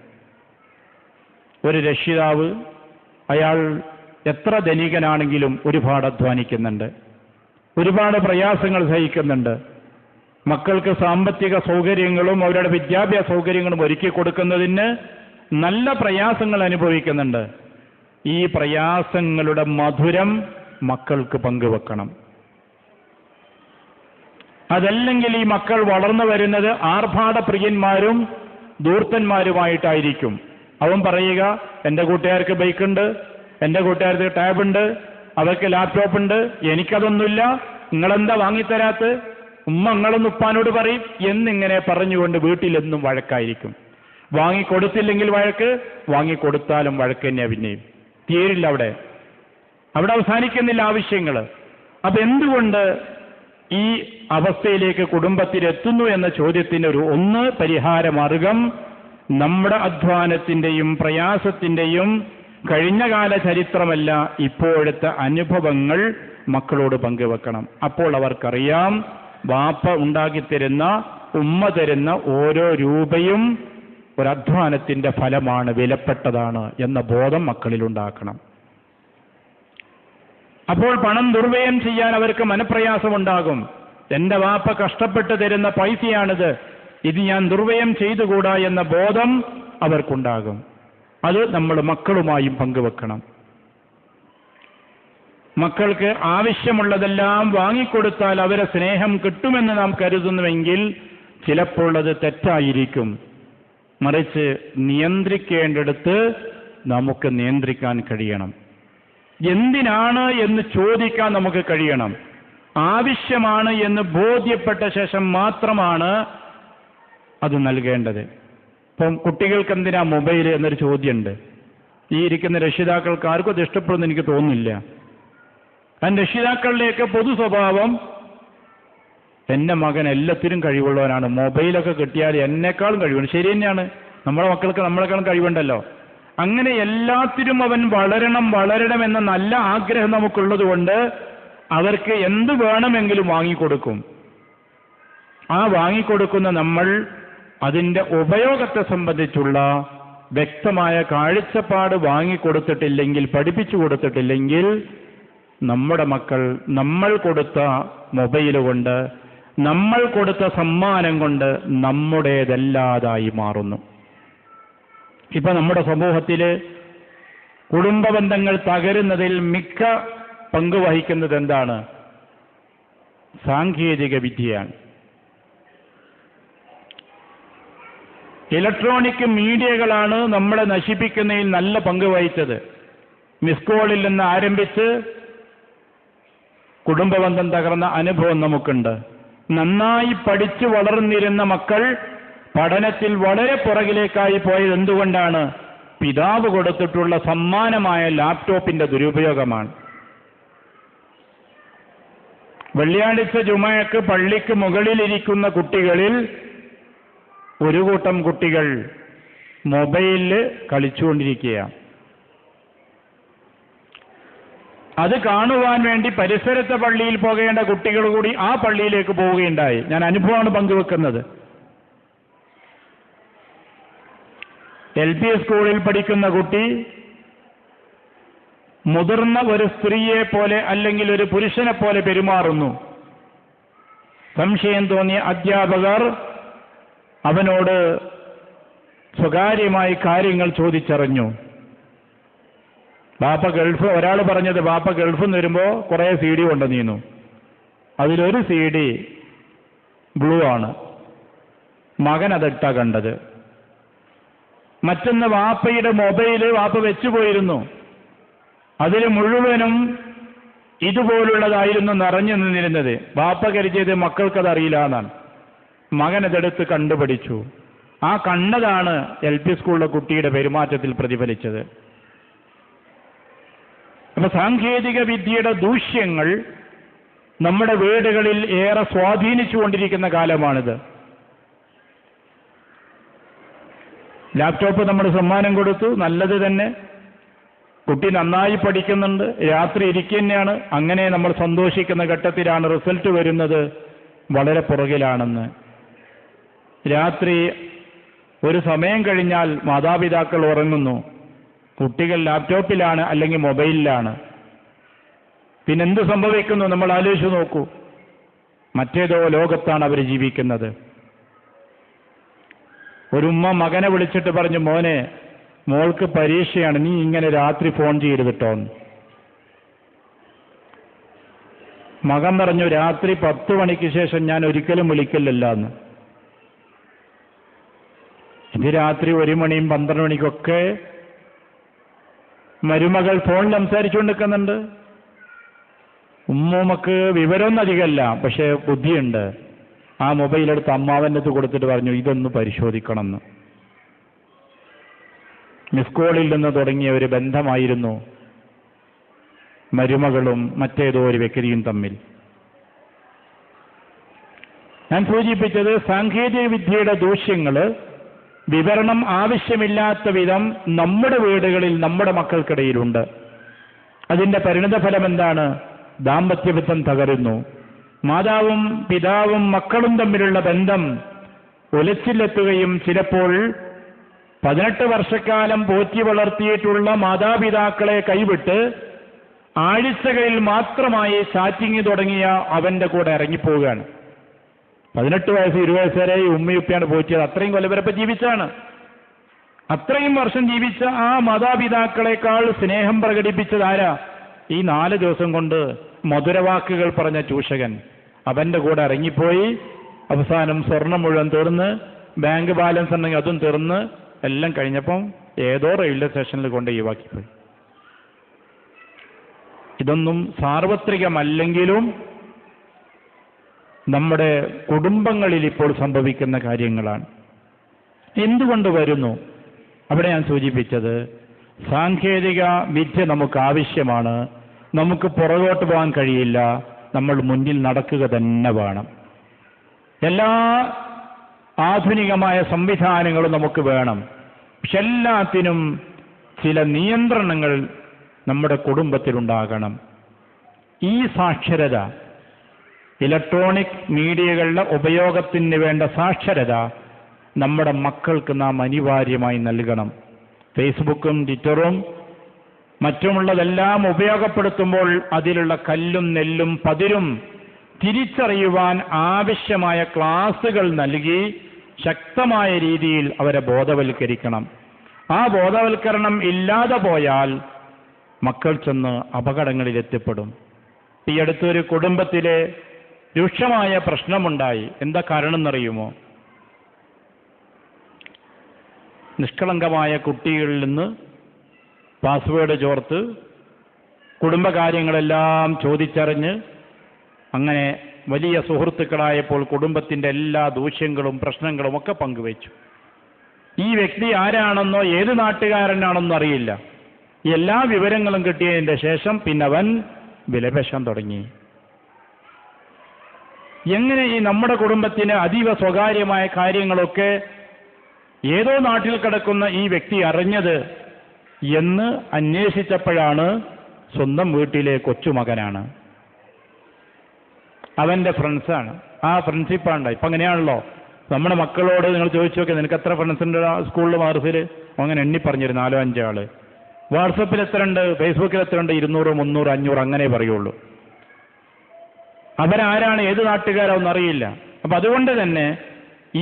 ഒരു രക്ഷിതാവ്, അയാൾ എത്ര ധനികനാണെങ്കിലും ഒരുപാട് അധ്വാനിക്കുന്നുണ്ട്, ഒരുപാട് പ്രയാസങ്ങൾ സഹിക്കുന്നുണ്ട്. മക്കൾക്ക് സാമ്പത്തിക സൗകര്യങ്ങളും അവരുടെ വിദ്യാഭ്യാസ സൗകര്യങ്ങളും ഒരുക്കി കൊടുക്കുന്നതിന് നല്ല പ്രയാസങ്ങൾ അനുഭവിക്കുന്നുണ്ട്. ഈ പ്രയാസങ്ങളുടെ മധുരം മക്കൾക്ക് പങ്കുവെക്കണം. അതല്ലെങ്കിൽ ഈ മക്കൾ വളർന്നു വരുന്നത് ആർഭാടപ്രിയന്മാരും ധൂർത്തന്മാരുമായിട്ടായിരിക്കും. അവൻ പറയുക, എൻ്റെ കൂട്ടുകാർക്ക് ബൈക്കുണ്ട്, എൻ്റെ കൂട്ടുകാർക്ക് ടാബുണ്ട്, അവർക്ക് ലാപ്ടോപ്പ് ഉണ്ട്, എനിക്കതൊന്നുമില്ല, നിങ്ങളെന്താ വാങ്ങിത്തരാത്ത്, ഉമ്മ നിങ്ങളൊന്ന് ഉപ്പാനോട് പറയും എന്നിങ്ങനെ പറഞ്ഞുകൊണ്ട് വീട്ടിലെന്നും വഴക്കായിരിക്കും. വാങ്ങിക്കൊടുത്തില്ലെങ്കിൽ വഴക്ക്, വാങ്ങിക്കൊടുത്താലും വഴക്ക് തന്നെയാ. പിന്നെയും തീരില്ല. അവിടെ അവസാനിക്കുന്നില്ല ആവശ്യങ്ങൾ. അപ്പൊ എന്തുകൊണ്ട് ഈ അവസ്ഥയിലേക്ക് കുടുംബത്തിലെത്തുന്നു എന്ന ചോദ്യത്തിന് ഒന്ന് പരിഹാരമാർഗം നമ്മുടെ അധ്വാനത്തിന്റെയും പ്രയാസത്തിന്റെയും കഴിഞ്ഞകാല ചരിത്രമല്ല, ഇപ്പോഴത്തെ അനുഭവങ്ങൾ മക്കളോട് പങ്കുവെക്കണം. അപ്പോൾ അവർക്കറിയാം വാപ്പ ഉണ്ടാക്കിത്തരുന്ന, ഉമ്മ തരുന്ന ഓരോ രൂപയും ഒരധ്വാനത്തിന്റെ ഫലമാണ്, വിലപ്പെട്ടതാണ് എന്ന ബോധം മക്കളിലുണ്ടാക്കണം. അപ്പോൾ പണം ദുർവ്യയം ചെയ്യാൻ അവർക്ക് മനപ്രയാസമുണ്ടാകും. എൻ്റെ വാപ്പ കഷ്ടപ്പെട്ട് തരുന്ന പൈസയാണിത്, ഇത് ഞാൻ ദുർവ്യയം ചെയ്തുകൂടാ എന്ന ബോധം അവർക്കുണ്ടാകും. അത് നമ്മൾ മക്കളുമായും പങ്കുവെക്കണം. മക്കൾക്ക് ആവശ്യമുള്ളതെല്ലാം വാങ്ങിക്കൊടുത്താൽ അവരെ സ്നേഹം കിട്ടുമെന്ന് നാം കരുതുന്നുവെങ്കിൽ ചിലപ്പോൾ അത് തെറ്റായിരിക്കും. മറിച്ച് നിയന്ത്രിക്കേണ്ടിടത്ത് നമുക്ക് നിയന്ത്രിക്കാൻ കഴിയണം. എന്തിനാണ് എന്ന് ചോദിക്കാൻ നമുക്ക് കഴിയണം. ആവശ്യമാണ് എന്ന് ബോധ്യപ്പെട്ട ശേഷം മാത്രമാണ് അത് നൽകേണ്ടത്. ഇപ്പം കുട്ടികൾക്ക് എന്തിനാ മൊബൈൽ എന്നൊരു ചോദ്യമുണ്ട്. ഈ ഇരിക്കുന്ന രക്ഷിതാക്കൾക്ക് ആർക്കും അത് ഇഷ്ടപ്പെടുമെന്ന് എനിക്ക് തോന്നുന്നില്ല. കാരണം രക്ഷിതാക്കളിലേക്ക് പൊതു സ്വഭാവം, എൻ്റെ മകൻ എല്ലാത്തിനും കഴിവുള്ളവനാണ്, മൊബൈലൊക്കെ കിട്ടിയാൽ എന്നെക്കാളും കഴിവുണ്ട്. ശരി തന്നെയാണ്, നമ്മുടെ മക്കൾക്ക് നമ്മളെക്കാളും കഴിവുണ്ടല്ലോ. അങ്ങനെ എല്ലാത്തിനും അവൻ വളരണം എന്ന നല്ല ആഗ്രഹം നമുക്കുള്ളത് കൊണ്ട് അവർക്ക് എന്ത് വേണമെങ്കിലും വാങ്ങിക്കൊടുക്കും. ആ വാങ്ങിക്കൊടുക്കുന്ന നമ്മൾ അതിൻ്റെ ഉപയോഗത്തെ സംബന്ധിച്ചുള്ള വ്യക്തമായ കാഴ്ചപ്പാട് വാങ്ങിക്കൊടുത്തിട്ടില്ലെങ്കിൽ, പഠിപ്പിച്ചു കൊടുത്തിട്ടില്ലെങ്കിൽ, നമ്മുടെ മക്കൾ നമ്മൾ കൊടുത്ത മൊബൈൽ കൊണ്ട്, നമ്മൾ കൊടുത്ത സമ്മാനം കൊണ്ട് നമ്മുടേതല്ലാതായി മാറുന്നു. ഇപ്പൊ നമ്മുടെ സമൂഹത്തിൽ കുടുംബ ബന്ധങ്ങൾ തകരുന്നതിൽ മിക്ക പങ്ക് വഹിക്കുന്നത് എന്താണ്? സാങ്കേതിക വിദ്യയാണ്. ഇലക്ട്രോണിക് മീഡിയകളാണ് നമ്മളെ നശിപ്പിക്കുന്നതിൽ നല്ല പങ്ക് വഹിച്ചത്. മിസ് കോളിൽ നിന്ന് ആരംഭിച്ച് കുടുംബബന്ധം തകർന്ന അനുഭവം നമുക്കുണ്ട്. നന്നായി പഠിച്ചു വളർന്നിരുന്ന മക്കൾ പഠനത്തിൽ വളരെ പുറകിലേക്കായി പോയത് എന്തുകൊണ്ടാണ്? പിതാവ് കൊടുത്തിട്ടുള്ള സമ്മാനമായ ലാപ്ടോപ്പിന്റെ ദുരുപയോഗമാണ്. വെള്ളിയാഴ്ച ജുമയ്ക്ക് പള്ളിക്ക് മുകളിലിരിക്കുന്ന കുട്ടികളിൽ ഒരു കൂട്ടം കുട്ടികൾ മൊബൈലിൽ കളിച്ചുകൊണ്ടിരിക്കുകയാണ്. അത് കാണുവാൻ വേണ്ടി പരിസരത്തെ പള്ളിയിൽ പോകേണ്ട കുട്ടികൾ കൂടി ആ പള്ളിയിലേക്ക് പോവുകയുണ്ടായി. ഞാൻ അനുഭവമാണ് പങ്കുവെക്കുന്നത്. LP സ്കൂളിൽ പഠിക്കുന്ന കുട്ടി മുതിർന്ന ഒരു സ്ത്രീയെ പോലെ അല്ലെങ്കിൽ ഒരു പുരുഷനെ പോലെ പെരുമാറുന്നു. സംശയം തോന്നിയ അധ്യാപകർ അവനോട് സ്വകാര്യമായി കാര്യങ്ങൾ ചോദിച്ചറിഞ്ഞു. ബാപ്പ ഗൾഫ്, ഒരാൾ പറഞ്ഞത് ബാപ്പ ഗൾഫിൽ നിന്ന് വരുമ്പോൾ കുറേ CD കൊണ്ടുവന്നിരുന്നു. അതിലൊരു CD ബ്ലൂ ആണ്. മകൻ അതിട്ടാ കണ്ടത്. മറ്റൊന്ന് വാപ്പയുടെ മൊബൈല് വാപ്പ വെച്ചുപോയിരുന്നു. അതിൽ മുഴുവനും ഇതുപോലുള്ളതായിരുന്നു നിറഞ്ഞു നിന്നിരുന്നത്. വാപ്പ കരുതിയത് മക്കൾക്കത് അറിയില്ല എന്നാണ്. മകൻ അതെടുത്ത് കണ്ടുപിടിച്ചു. ആ കണ്ടതാണ് LP സ്കൂളിലെ കുട്ടിയുടെ പെരുമാറ്റത്തിൽ പ്രതിഫലിച്ചത്. അപ്പൊ സാങ്കേതിക വിദ്യയുടെ ദൂഷ്യങ്ങൾ നമ്മുടെ വീടുകളിൽ ഏറെ സ്വാധീനിച്ചുകൊണ്ടിരിക്കുന്ന കാലമാണിത്. ലാപ്ടോപ്പ് നമ്മൾ സമ്മാനം കൊടുത്തു, നല്ലത് തന്നെ. കുട്ടി നന്നായി പഠിക്കുന്നുണ്ട്, രാത്രി ഇരിക്കുന്നതാണ്. അങ്ങനെ നമ്മൾ സന്തോഷിക്കുന്ന ഘട്ടത്തിലാണ് റിസൾട്ട് വരുന്നത് വളരെ പുറകിലാണെന്ന്. രാത്രി ഒരു സമയം കഴിഞ്ഞാൽ മാതാപിതാക്കൾ ഉറങ്ങുന്നു, കുട്ടികൾ ലാപ്ടോപ്പിലാണ് അല്ലെങ്കിൽ മൊബൈലിലാണ്. പിന്നെന്ത് സംഭവിക്കുന്നു നമ്മൾ ആലോചിച്ച് നോക്കൂ. മറ്റേതോ ലോകത്താണ് അവർ ജീവിക്കുന്നത്. ഒരു ഉമ്മ മകനെ വിളിച്ചിട്ട് പറഞ്ഞു, മോനെ, മോൾക്ക് പരീക്ഷയാണ്, നീ ഇങ്ങനെ രാത്രി ഫോൺ ചെയ്തിട്ടോന്ന്. മകൻ പറഞ്ഞു, രാത്രി 10 മണിക്ക് ശേഷം ഞാൻ ഒരിക്കലും വിളിക്കില്ലല്ലോ എന്ന്. ഇത് രാത്രി 1 മണിയും 12 മണിക്കൊക്കെ മരുമകൾ ഫോൺ സംസാരിച്ചുകൊണ്ടിരിക്കുന്നുണ്ട്. ഉമ്മൂമ്മക്ക് വിവരമൊന്നും അധികമല്ല, പക്ഷെ ബുദ്ധിയുണ്ട്. ആ മൊബൈലെടുത്ത് അമ്മാവൻ്റെ അടുത്ത് കൊടുത്തിട്ട് പറഞ്ഞു, ഇതൊന്ന് പരിശോധിക്കണം എന്ന്. മിസ് കോളിൽ നിന്ന് തുടങ്ങിയ ഒരു ബന്ധമായിരുന്നു മരുമകളും മറ്റേതോ ഒരു വ്യക്തിയും തമ്മിൽ. ഞാൻ സൂചിപ്പിച്ചത് സാങ്കേതിക വിദ്യയുടെ ദൂഷ്യങ്ങൾ വിവരണം ആവശ്യമില്ലാത്ത വിധം നമ്മുടെ വീടുകളിൽ നമ്മുടെ മക്കൾക്കിടയിലുണ്ട്. അതിൻ്റെ പരിണതഫലം എന്താണ്? ദാമ്പത്യബന്ധം തകരുന്നു. മാതാവും പിതാവും മക്കളും തമ്മിലുള്ള ബന്ധം ഒലച്ചിലെത്തുകയും ചിലപ്പോൾ 18 വർഷക്കാലം പോറ്റി വളർത്തിയിട്ടുള്ള മാതാപിതാക്കളെ കൈവിട്ട് ആഴ്ചകളിൽ മാത്രമായി ചാറ്റിങ് തുടങ്ങിയ അവൻ്റെ കൂടെ ഇറങ്ങിപ്പോവുകയാണ്. 18 വയസ്സ് 20 വയസ്സ് വരെ ഉമ്മയുപ്പയാണ് പോറ്റിയത്. അത്രയും കൊല്ലവരപ്പം ജീവിച്ചാണ്. അത്രയും വർഷം ജീവിച്ച ആ മാതാപിതാക്കളെക്കാൾ സ്നേഹം പ്രകടിപ്പിച്ചത് ആരാ? ഈ 4 ദിവസം കൊണ്ട് മധുരവാക്കുകൾ പറഞ്ഞ ചൂഷകൻ. അവൻ്റെ കൂടെ ഇറങ്ങിപ്പോയി. അവസാനം സ്വർണം മുഴുവൻ തീർന്ന്, ബാങ്ക് ബാലൻസ് ഉണ്ടെങ്കിൽ അതും തീർന്ന്, എല്ലാം കഴിഞ്ഞപ്പം ഏതോ റെയിൽവേ സ്റ്റേഷനിൽ കൊണ്ട് ഒഴിവാക്കിപ്പോയി. ഇതൊന്നും സാർവത്രികമല്ലെങ്കിലും നമ്മുടെ കുടുംബങ്ങളിൽ ഇപ്പോൾ സംഭവിക്കുന്ന കാര്യങ്ങളാണ്. എന്തുകൊണ്ട് വരുന്നു? അവിടെ ഞാൻ സൂചിപ്പിച്ചത്, സാങ്കേതിക വിദ്യ നമുക്ക് ആവശ്യമാണ്. നമുക്ക് പുറകോട്ട് പോകാൻ കഴിയില്ല. നമ്മൾ മുന്നിൽ നടക്കുക തന്നെ വേണം. എല്ലാ ആധുനികമായ സംവിധാനങ്ങളും നമുക്ക് വേണം. പക്ഷെ എല്ലാത്തിനും ചില നിയന്ത്രണങ്ങൾ നമ്മുടെ കുടുംബത്തിലുണ്ടാകണം. ഈ സാക്ഷരത, ഇലക്ട്രോണിക് മീഡിയകളുടെ ഉപയോഗത്തിന് വേണ്ട സാക്ഷരത നമ്മുടെ മക്കൾക്ക് നാം അനിവാര്യമായി നൽകണം. ഫേസ്ബുക്കും ട്വിറ്ററും മറ്റുമുള്ളതെല്ലാം ഉപയോഗപ്പെടുത്തുമ്പോൾ അതിലുള്ള കല്ലും നെല്ലും പതിരും തിരിച്ചറിയുവാൻ ആവശ്യമായ ക്ലാസുകൾ നൽകി ശക്തമായ രീതിയിൽ അവരെ ബോധവൽക്കരിക്കണം. ആ ബോധവൽക്കരണം ഇല്ലാതെ പോയാൽ മക്കൾ ചെന്ന് അപകടങ്ങളിൽ എത്തിപ്പെടും. ഈ അടുത്തൊരു കുടുംബത്തിലെ രൂക്ഷമായ പ്രശ്നമുണ്ടായി. എന്താ കാരണം എന്നറിയുമോ? നിഷ്കളങ്കമായ കുട്ടികളിൽ നിന്ന് പാസ്വേഡ് ചോർത്ത് കുടുംബകാര്യങ്ങളെല്ലാം ചോദിച്ചറിഞ്ഞ് അങ്ങനെ വലിയ സുഹൃത്തുക്കളായപ്പോൾ കുടുംബത്തിൻ്റെ എല്ലാ ദൂഷ്യങ്ങളും പ്രശ്നങ്ങളും ഒക്കെ പങ്കുവച്ചു. ഈ വ്യക്തി ആരാണെന്നോ ഏത് നാട്ടുകാരനാണെന്നോ അറിയില്ല. എല്ലാ വിവരങ്ങളും കിട്ടിയതിൻ്റെ ശേഷം പിന്നെ അവൻ വിലപേശാൻ തുടങ്ങി. എങ്ങനെ ഈ നമ്മുടെ കുടുംബത്തിന് അതീവ സ്വകാര്യമായ കാര്യങ്ങളൊക്കെ ഏതോ നാട്ടിൽ കിടക്കുന്ന ഈ വ്യക്തി അറിഞ്ഞത് എന്ന് അന്വേഷിച്ചപ്പോഴാണ് സ്വന്തം വീട്ടിലെ കൊച്ചുമകനാണ്, അവൻ്റെ ഫ്രണ്ട്സാണ്, ആ ഫ്രണ്ട്ഷിപ്പാണ്. ഇപ്പം അങ്ങനെയാണല്ലോ, നമ്മുടെ മക്കളോട് നിങ്ങൾ ചോദിച്ചു നോക്കി, നിനക്ക് എത്ര ഫ്രണ്ട്സ് ഉണ്ട് സ്കൂളിൽ മദ്രസയിൽ? അങ്ങനെ എണ്ണി പറഞ്ഞൊരു 4-5 ആള്. വാട്സപ്പിൽ എത്ര ഉണ്ട്, ഫേസ്ബുക്കിൽ എത്ര ഉണ്ട്? 200, 300, 500 അങ്ങനെ പറയുള്ളൂ. അവരാരാണ്, ഏത് നാട്ടുകാരാണെന്ന് അറിയില്ല. അപ്പം അതുകൊണ്ട് തന്നെ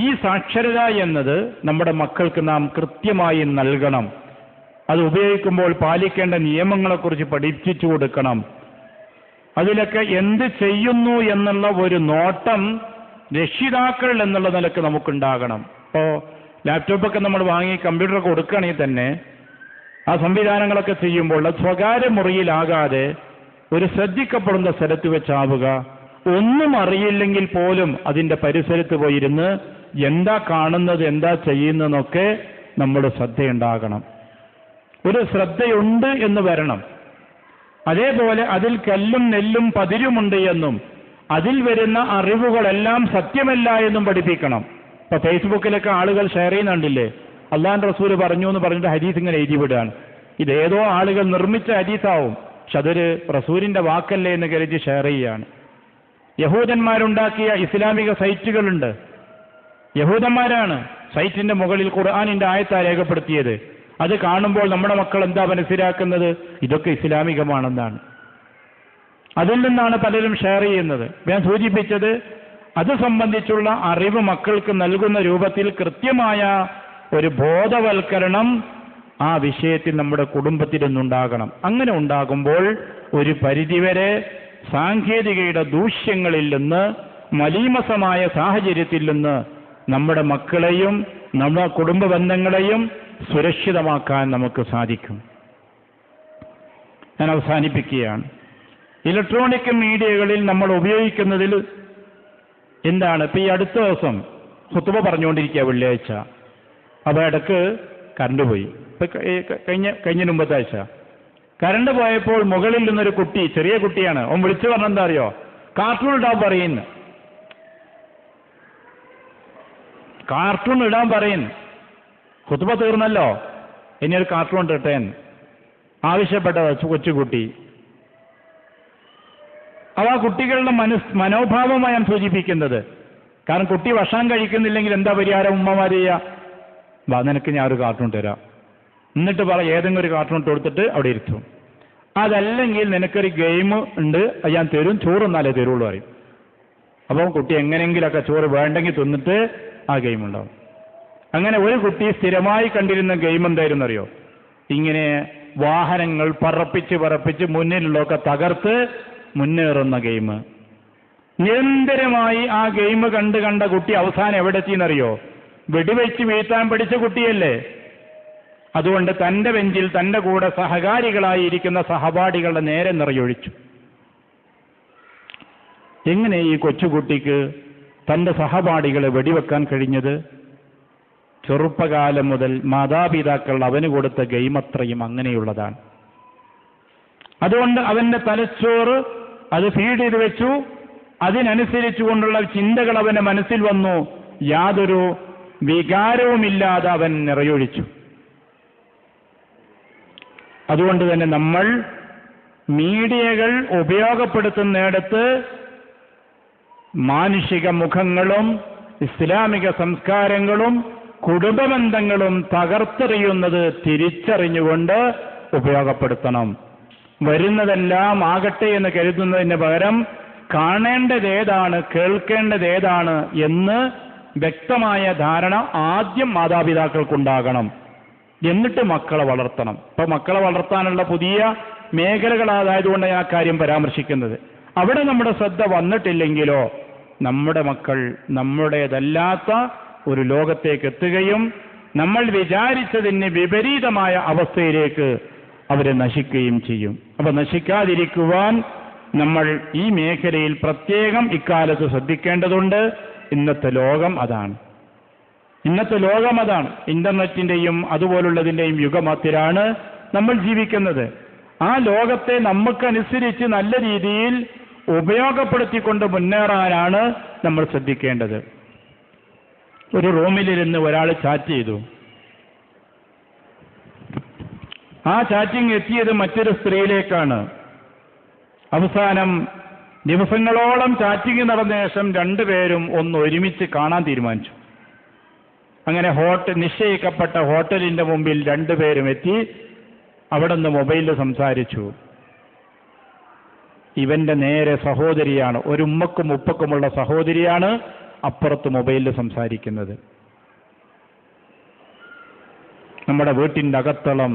ഈ സാക്ഷരത എന്നത് നമ്മുടെ മക്കൾക്ക് നാം കൃത്യമായി നൽകണം. അത് ഉപയോഗിക്കുമ്പോൾ പാലിക്കേണ്ട നിയമങ്ങളെക്കുറിച്ച് പഠിപ്പിച്ചു കൊടുക്കണം. അതിലൊക്കെ എന്ത് ചെയ്യുന്നു എന്നുള്ള ഒരു നോട്ടം രക്ഷിതാക്കൾ എന്നുള്ള നിലക്ക് നമുക്കുണ്ടാകണം. ഇപ്പോൾ ലാപ്ടോപ്പൊക്കെ നമ്മൾ വാങ്ങി കമ്പ്യൂട്ടറൊക്കെ കൊടുക്കുകയാണെങ്കിൽ തന്നെ ആ സംവിധാനങ്ങളൊക്കെ ചെയ്യുമ്പോൾ അത് സ്വകാര്യ മുറിയിലാകാതെ ഒരു ശ്രദ്ധിക്കപ്പെടുന്ന സ്ഥലത്ത് വെച്ചാവുക. ഒന്നും അറിയില്ലെങ്കിൽ പോലും അതിൻ്റെ പരിസരത്ത് പോയിരുന്ന് എന്താ കാണുന്നത്, എന്താ ചെയ്യുന്നതെന്നൊക്കെ നമ്മുടെ ശ്രദ്ധയുണ്ടാകണം. ഒരു ശ്രദ്ധയുണ്ട് എന്ന് വരണം. അതേപോലെ അതിൽ കല്ലും നെല്ലും പതിരുമുണ്ട് എന്നും അതിൽ വരുന്ന അറിവുകളെല്ലാം സത്യമല്ല എന്നും പഠിപ്പിക്കണം. ഇപ്പൊ ഫേസ്ബുക്കിലൊക്കെ ആളുകൾ ഷെയർ ചെയ്യുന്നുണ്ടില്ലേ, അള്ളാഹുവിന്റെ റസൂൽ പറഞ്ഞു എന്ന് പറഞ്ഞിട്ട് ഹദീസ് ഇങ്ങനെ എഴുതി വിടുകയാണ്. ഇതേതോ ആളുകൾ നിർമ്മിച്ച ഹദീസാവും, പക്ഷെ അതൊരു റസൂലിന്റെ വാക്കല്ലേ എന്ന് കരുതി ഷെയർ ചെയ്യുകയാണ്. യഹൂദന്മാരുണ്ടാക്കിയ ഇസ്ലാമിക സൈറ്റുകളുണ്ട്. യഹൂദന്മാരാണ് സൈറ്റിന്റെ മുകളിൽ ഖുർആനിന്റെ ആയത്താ രേഖപ്പെടുത്തിയത്. അത് കാണുമ്പോൾ നമ്മുടെ മക്കൾ എന്താ മനസ്സിലാക്കുന്നത്? ഇതൊക്കെ ഇസ്ലാമികമാണെന്നാണ്. അതിൽ നിന്നാണ് പലരും ഷെയർ ചെയ്യുന്നത്. ഞാൻ സൂചിപ്പിച്ചത്, അത് സംബന്ധിച്ചുള്ള അറിവ് മക്കൾക്ക് നൽകുന്ന രൂപത്തിൽ കൃത്യമായ ഒരു ബോധവൽക്കരണം ആ വിഷയത്തിൽ നമ്മുടെ കുടുംബത്തിൽ നിന്നുണ്ടാകണം. അങ്ങനെ ഉണ്ടാകുമ്പോൾ ഒരു പരിധിവരെ സാങ്കേതികയുടെ ദൂഷ്യങ്ങളിൽ നിന്ന്, മലീമസമായ സാഹചര്യത്തിൽ നിന്ന് നമ്മുടെ മക്കളെയും നമ്മുടെ കുടുംബ ബന്ധങ്ങളെയും സുരക്ഷിതമാക്കാൻ നമുക്ക് സാധിക്കും. ഞാൻ അവസാനിപ്പിക്കുകയാണ്. ഇലക്ട്രോണിക് മീഡിയകളിൽ നമ്മൾ ഉപയോഗിക്കുന്നതിൽ എന്താണ്, ഇപ്പം ഈ അടുത്ത ദിവസം ഖുത്ബ പറഞ്ഞുകൊണ്ടിരിക്കുക വെള്ളിയാഴ്ച, അപ്പോൾ ഇടക്ക് കറണ്ട് പോയി. ഇപ്പം കഴിഞ്ഞ മുമ്പത്തെ ആഴ്ച കറണ്ട് പോയപ്പോൾ മുകളിൽ നിന്നൊരു കുട്ടി, ചെറിയ കുട്ടിയാണ്, അവൻ വിളിച്ചു പറഞ്ഞെന്താ അറിയോ, കാർട്ടൂൺ ഇടാൻ പറയുന്നു. കാർട്ടൂൺ ഇടാൻ പറയുന്നു. ഖുത്ബ തീർന്നല്ലോ, ഇനി ഒരു കാർട്ടൂൺ ഇട്ടേ ആവശ്യപ്പെട്ട കൊച്ചുകുട്ടി. അവ കുട്ടികളുടെ മനോഭാവമായി ഞാൻ സൂചിപ്പിക്കുന്നത്. കാരണം കുട്ടി ഭക്ഷണം കഴിക്കുന്നില്ലെങ്കിൽ എന്താ പരിഹാരം ഉമ്മമാര് ചെയ്യുക? വാ, നിനക്ക് ഞാൻ ഒരു കാർട്ടൂൺ തരാം, എന്നിട്ട് പറ ഏതെങ്കിലും ഒരു കാർട്ടൂൺ കൊടുത്തിട്ട് അവിടെ ഇരുത്തും. അതല്ലെങ്കിൽ നിനക്കൊരു ഗെയിം ഉണ്ട്, അത് ഞാൻ തരും, ചോറ് എന്നാലേ തരുള്ളൂ പറയും. അപ്പം കുട്ടി എങ്ങനെയെങ്കിലൊക്കെ ചോറ് വേണ്ടെങ്കിൽ തിന്നിട്ട് ആ ഗെയിം ഉണ്ടാവും. അങ്ങനെ ഒരു കുട്ടി സ്ഥിരമായി കണ്ടിരുന്ന ഗെയിം എന്തായിരുന്നു അറിയോ? ഇങ്ങനെ വാഹനങ്ങൾ പറപ്പിച്ച് മുന്നിലുള്ളതൊക്കെ തകർത്ത് മുന്നേറുന്ന ഗെയിം. നിരന്തരമായി ആ ഗെയിം കണ്ട കുട്ടി അവസാനം എവിടെ എത്തിയെന്നറിയോ? വെടിവെച്ച് വീഴ്ത്താൻ പഠിച്ച കുട്ടിയല്ലേ. അതുകൊണ്ട് തൻ്റെ ബെഞ്ചിൽ തൻ്റെ കൂടെ സഹകാരികളായി ഇരിക്കുന്ന സഹപാഠികളുടെ നേരെ നിറയൊഴിച്ചു. എങ്ങനെ ഈ കൊച്ചുകുട്ടിക്ക് തൻ്റെ സഹപാഠികളെ വെടിവെക്കാൻ കഴിഞ്ഞത്? ചെറുപ്പകാലം മുതൽ മാതാപിതാക്കൾ അവന് കൊടുത്ത ഗെയിമത്രയും അങ്ങനെയുള്ളതാണ്. അതുകൊണ്ട് അവൻ്റെ തലച്ചോറ് അത് ഫീഡ് ചെയ്ത് വെച്ചു. അതിനനുസരിച്ചുകൊണ്ടുള്ള ചിന്തകൾ അവൻ്റെ മനസ്സിൽ വന്നു. യാതൊരു വികാരവുമില്ലാതെ അവൻ നിറയൊഴിച്ചു. അതുകൊണ്ട് തന്നെ നമ്മൾ മീഡിയകൾ ഉപയോഗപ്പെടുത്തുന്നിടത്ത് മാനുഷിക മുഖങ്ങളും ഇസ്ലാമിക സംസ്കാരങ്ങളും കുടുംബബന്ധങ്ങളും തകർത്തെറിയുന്നത് തിരിച്ചറിഞ്ഞുകൊണ്ട് ഉപയോഗപ്പെടുത്തണം. വരുന്നതെല്ലാം ആകട്ടെ എന്ന് കരുതുന്നതിന് പകരം കാണേണ്ടതേതാണ്, കേൾക്കേണ്ടതേതാണ് എന്ന് വ്യക്തമായ ധാരണ ആദ്യം മാതാപിതാക്കൾക്കുണ്ടാകണം. എന്നിട്ട് മക്കളെ വളർത്തണം. ഇപ്പൊ മക്കളെ വളർത്താനുള്ള പുതിയ മേഖലകളായതുകൊണ്ട് ഞാൻ ആ കാര്യം പരാമർശിക്കുന്നത്. അവിടെ നമ്മുടെ ശ്രദ്ധ വന്നിട്ടില്ലെങ്കിലോ നമ്മുടെ മക്കൾ നമ്മുടേതല്ലാത്ത ഒരു ലോകത്തേക്ക് എത്തുകയും നമ്മൾ വിചാരിച്ചതിന് വിപരീതമായ അവസ്ഥയിലേക്ക് അവരെ നശിക്കുകയും ചെയ്യും. അപ്പൊ നശിക്കാതിരിക്കുവാൻ നമ്മൾ ഈ മേഖലയിൽ പ്രത്യേകം ഇക്കാലത്ത് ശ്രദ്ധിക്കേണ്ടതുണ്ട്. ഇന്നത്തെ ലോകം അതാണ്. ഇന്റർനെറ്റിന്റെയും അതുപോലുള്ളതിൻ്റെയും യുഗമത്തിലാണ് നമ്മൾ ജീവിക്കുന്നത്. ആ ലോകത്തെ നമുക്കനുസരിച്ച് നല്ല രീതിയിൽ ഉപയോഗപ്പെടുത്തിക്കൊണ്ട് മുന്നേറാനാണ് നമ്മൾ ശ്രദ്ധിക്കേണ്ടത്. ഒരു റൂമിലിരുന്ന് ഒരാൾ ചാറ്റ് ചെയ്തു. ആ ചാറ്റിംഗ് എത്തിയത് മറ്റൊരു സ്ത്രീയിലേക്കാണ്. അവസാനം ദിവസങ്ങളോളം ചാറ്റിംഗ് നടന്ന ശേഷം രണ്ടുപേരും ഒന്ന് ഒരുമിച്ച് കാണാൻ തീരുമാനിച്ചു. അങ്ങനെ നിശ്ചയിക്കപ്പെട്ട ഹോട്ടലിന്റെ മുമ്പിൽ രണ്ടുപേരും എത്തി. അവിടെ നിന്ന് മൊബൈലിൽ സംസാരിച്ചു. ഇവന്റെ നേരെ സഹോദരിയാണ്, ഒരു ഉമ്മക്കും ഉപ്പക്കുമുള്ള സഹോദരിയാണ് അപ്പുറത്ത് മൊബൈലിൽ സംസാരിക്കുന്നത്. നമ്മുടെ വീട്ടിൻ്റെ അകത്തളം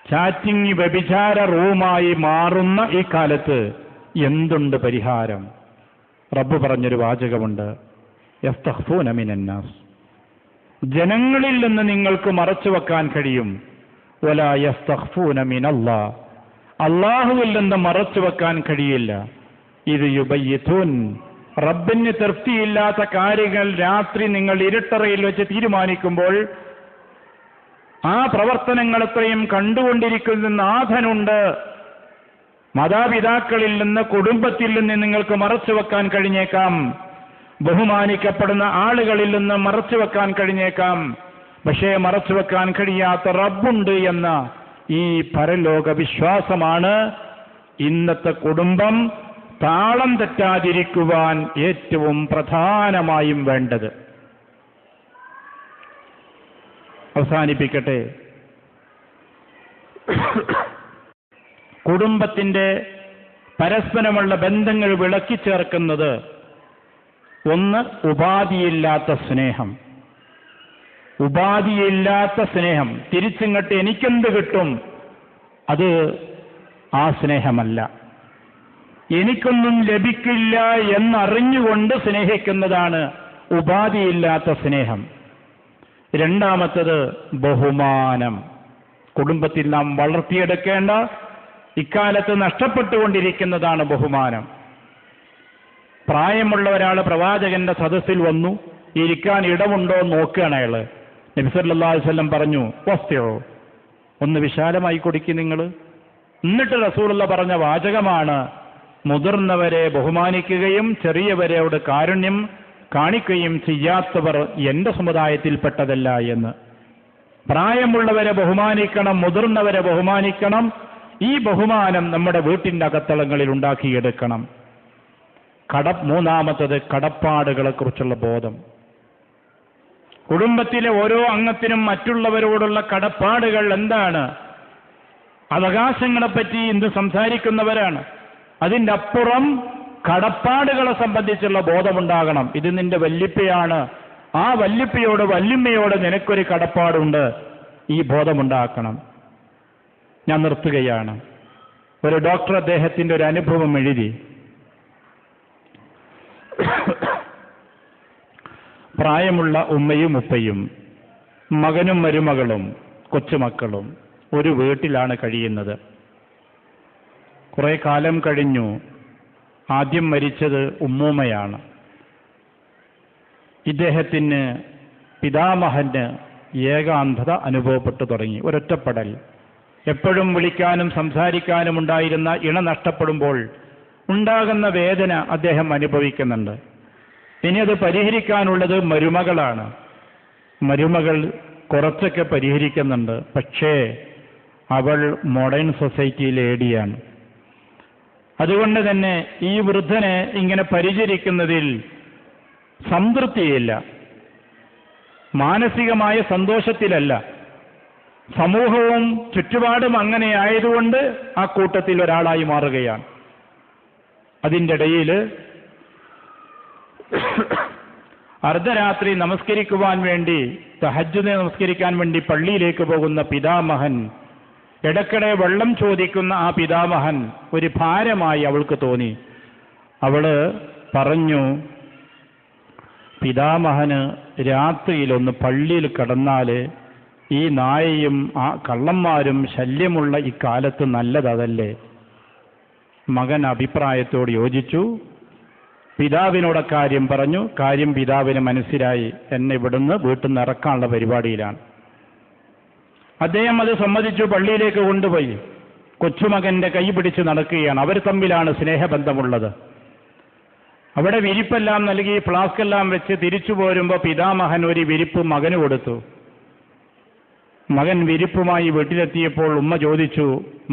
ചാറ്റിംഗ് വ്യഭിചാര റൂമായി മാറുന്ന ഈ കാലത്ത് എന്തുണ്ട് പരിഹാരം? റബ്ബ് പറഞ്ഞൊരു വാചകമുണ്ട്, യസ്തഖ്ഫൂന മിനന്നാസ്. ജനങ്ങളിൽ നിന്ന് നിങ്ങൾക്ക് മറച്ചു വെക്കാൻ കഴിയും. വലാ യസ്തഖ്ഫൂന മിനല്ലാഹ്. അല്ലാഹുവിൽ നിന്ന് മറച്ചു വെക്കാൻ കഴിയില്ല. ഇത് യുബയ്യിതൂൻ. റബ്ബിന് തൃപ്തിയില്ലാത്ത കാര്യങ്ങൾ രാത്രി നിങ്ങൾ ഇരുട്ടറയിൽ വെച്ച് തീരുമാനിക്കുമ്പോൾ ആ പ്രവർത്തനങ്ങളെത്രയും കണ്ടുകൊണ്ടിരിക്കുന്ന നാഥനുണ്ട്. മാതാപിതാക്കളിൽ നിന്ന്, കുടുംബത്തിൽ നിന്ന് നിങ്ങൾക്ക് മറച്ചു വെക്കാൻ കഴിഞ്ഞേക്കാം. ബഹുമാനിക്കപ്പെടുന്ന ആളുകളിൽ നിന്ന് മറച്ചു വെക്കാൻ കഴിഞ്ഞേക്കാം. പക്ഷേ മറച്ചു വെക്കാൻ കഴിയാത്ത റബ്ബുണ്ട് എന്ന ഈ പരലോക വിശ്വാസമാണ് ഇന്നത്തെ കുടുംബം താളം തെറ്റാതിരിക്കുവാൻ ഏറ്റവും പ്രധാനമായും വേണ്ടത്. അവസാനിപ്പിക്കട്ടെ. കുടുംബത്തിന്റെ പരസ്പരമുള്ള ബന്ധങ്ങൾ വിളക്കിച്ചേർക്കുന്നത് ഒന്ന്, ഉപാധിയില്ലാത്ത സ്നേഹം. ഉപാധിയില്ലാത്ത സ്നേഹം, തിരിച്ചിങ്ങോട്ട് എനിക്കെന്ത് കിട്ടും, അത് ആ സ്നേഹമല്ല. എനിക്കൊന്നും ലഭിക്കില്ല എന്നറിഞ്ഞുകൊണ്ട് സ്നേഹിക്കുന്നതാണ് ഉപാധിയില്ലാത്ത സ്നേഹം. രണ്ടാമത്തത് ബഹുമാനം. കുടുംബത്തിൽ നാം വളർത്തിയെടുക്കേണ്ട, ഇക്കാലത്ത് നഷ്ടപ്പെട്ടുകൊണ്ടിരിക്കുന്നതാണ് ബഹുമാനം. പ്രായമുള്ള ഒരാൾ പ്രവാചകന്റെ സദസ്സിൽ വന്നു, ഇരിക്കാൻ ഇടമുണ്ടോ നോക്കുകയാണ് അയാള്. നബി സല്ലല്ലാഹു അലൈഹി വസല്ലം പറഞ്ഞു, വസ്തിഉ, ഒന്ന് വിശാലമായി കൊടുക്കി നിങ്ങൾ. എന്നിട്ട് റസൂലുള്ള പറഞ്ഞ വാചകമാണ്, മുതിർന്നവരെ ബഹുമാനിക്കുകയും ചെറിയവരോട് കാരുണ്യം കാണിക്കുകയും ചെയ്യാത്തവർ എൻ്റെ സമുദായത്തിൽപ്പെട്ടതല്ല എന്ന്. പ്രായമുള്ളവരെ ബഹുമാനിക്കണം, മുതിർന്നവരെ ബഹുമാനിക്കണം. ഈ ബഹുമാനം നമ്മുടെ വീട്ടിൻ്റെ അകത്തളങ്ങളിൽ ഉണ്ടാക്കിയെടുക്കണം. മൂന്നാമത്തത് കടപ്പാടുകളെ കുറിച്ചുള്ള ബോധം. കുടുംബത്തിലെ ഓരോ അംഗത്തിനും മറ്റുള്ളവരോടുള്ള കടപ്പാടുകൾ എന്താണ്? അവകാശങ്ങളെപ്പറ്റി ഇന്ന് സംസാരിക്കുന്നവരാണ്. അതിൻ്റെ അപ്പുറം കടപ്പാടുകളെ സംബന്ധിച്ചുള്ള ബോധമുണ്ടാകണം. ഇത് നിന്റെ വല്യപ്പയാണ്, ആ വല്യപ്പയോട് വല്യമ്മയോട് നിനക്കൊരു കടപ്പാടുണ്ട്, ഈ ബോധമുണ്ടാക്കണം. ഞാൻ നിർത്തുകയാണ്. ഒരു ഡോക്ടർ അദ്ദേഹത്തിൻ്റെ ഒരു അനുഭവം എഴുതി. പ്രായമുള്ള ഉമ്മയും ഉപ്പയും മകനും മരുമകളും കൊച്ചുമക്കളും ഒരു വീട്ടിലാണ് കഴിയുന്നത്. കുറെ കാലം കഴിഞ്ഞു. ആദ്യം മരിച്ചത് ഉമ്മൂമ്മയാണ്. ഇദ്ദേഹത്തിന് പിതാമഹന് ഏകാന്തത അനുഭവപ്പെട്ടു തുടങ്ങി, ഒരൊറ്റപ്പെടൽ. എപ്പോഴും വിളിക്കാനും സംസാരിക്കാനും ഉണ്ടായിരുന്ന ഇണ നഷ്ടപ്പെടുമ്പോൾ ഉണ്ടാകുന്ന വേദന അദ്ദേഹം അനുഭവിക്കുന്നുണ്ട്. ഇനി അത് പരിഹരിക്കാനുള്ളത് മരുമകളാണ്. മരുമകൾ കുറച്ചൊക്കെ പരിഹരിക്കുന്നുണ്ട്, പക്ഷേ അവൾ മോഡേൺ സൊസൈറ്റിയിലെ ഏടിയാണ്. അതുകൊണ്ട് തന്നെ ഈ വൃദ്ധനെ ഇങ്ങനെ പരിചരിക്കുന്നതിൽ സംതൃപ്തിയില്ല, മാനസികമായ സന്തോഷത്തിലല്ല. സമൂഹവും ചുറ്റുപാടും അങ്ങനെ ആയതുകൊണ്ട് ആ കൂട്ടത്തിൽ ഒരാളായി മാറുകയാണ്. അതിൻ്റെ ഇടയിൽ അർദ്ധരാത്രി നമസ്കരിക്കുവാൻ വേണ്ടി, തഹജ്ജുദ് നമസ്കരിക്കാൻ വേണ്ടി പള്ളിയിലേക്ക് പോകുന്ന പിതാമഹൻ, ഇടയ്ക്കിടെ വെള്ളം ചോദിക്കുന്ന ആ പിതാമഹൻ ഒരു ഭാരമായി അവൾക്ക് തോന്നി. അവള് പറഞ്ഞു, പിതാമഹന് രാത്രിയിലൊന്ന് പള്ളിയിൽ കിടന്നാൽ ഈ നായയും ആ കള്ളന്മാരും ശല്യമുള്ള ഈ കാലത്ത് നല്ലതല്ലേ? മകൻ അഭിപ്രായത്തോട് യോജിച്ചു. പിതാവിനോട് കാര്യം പറഞ്ഞു. കാര്യം പിതാവിന് മനസ്സിലായി. എന്നെ ഇവിടുന്ന് വീട്ടിൽ നിന്ന് ഇറക്കാനുള്ള പരിപാടിയിലാണ്. അദ്ദേഹം അത് സമ്മതിച്ചു. പള്ളിയിലേക്ക് കൊണ്ടുപോയി. കൊച്ചുമകന്റെ കൈ പിടിച്ച് നടക്കുകയാണ്. അവർ തമ്മിലാണ് സ്നേഹബന്ധമുള്ളത്. അവിടെ വിരിപ്പെല്ലാം നൽകി, ഫ്ലാസ്കെല്ലാം വെച്ച് തിരിച്ചു പോരുമ്പോൾ പിതാമഹൻ ഒരു വിരിപ്പ് മകന് കൊടുത്തു. മകൻ വിരിപ്പുമായി വീട്ടിലെത്തിയപ്പോൾ ഉമ്മ ചോദിച്ചു,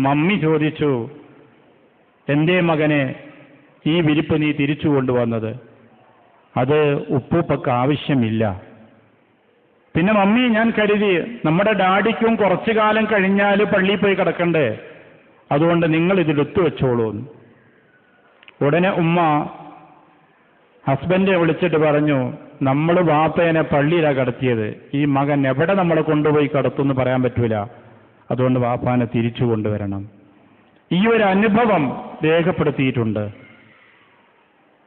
മമ്മി ചോദിച്ചു, എന്തേ മകനെ ഈ വിരിപ്പ് നീ തിരിച്ചു കൊണ്ടുവന്നത്? അത് ഉപ്പൂപ്പക്ക് ആവശ്യമില്ല. പിന്നെ മമ്മി, ഞാൻ കരുതി നമ്മുടെ ഡാഡിക്കും കുറച്ചു കാലം കഴിഞ്ഞാൽ പള്ളിയിൽ പോയി കിടക്കണ്ടേ, അതുകൊണ്ട് നിങ്ങൾ ഇതിലെത്തു വെച്ചോളൂ. ഉടനെ ഉമ്മ ഹസ്ബൻഡെ വിളിച്ചിട്ട് പറഞ്ഞു, നമ്മൾ വാപ്പേനെ പള്ളിയിലാണ് കടത്തിയത്, ഈ മകൻ എവിടെ നമ്മളെ കൊണ്ടുപോയി കടത്തുമെന്ന് പറയാൻ പറ്റൂല, അതുകൊണ്ട് വാപ്പാനെ തിരിച്ചു കൊണ്ടുവരണം. ഈ ഒരു അനുഭവം രേഖപ്പെടുത്തിയിട്ടുണ്ട്.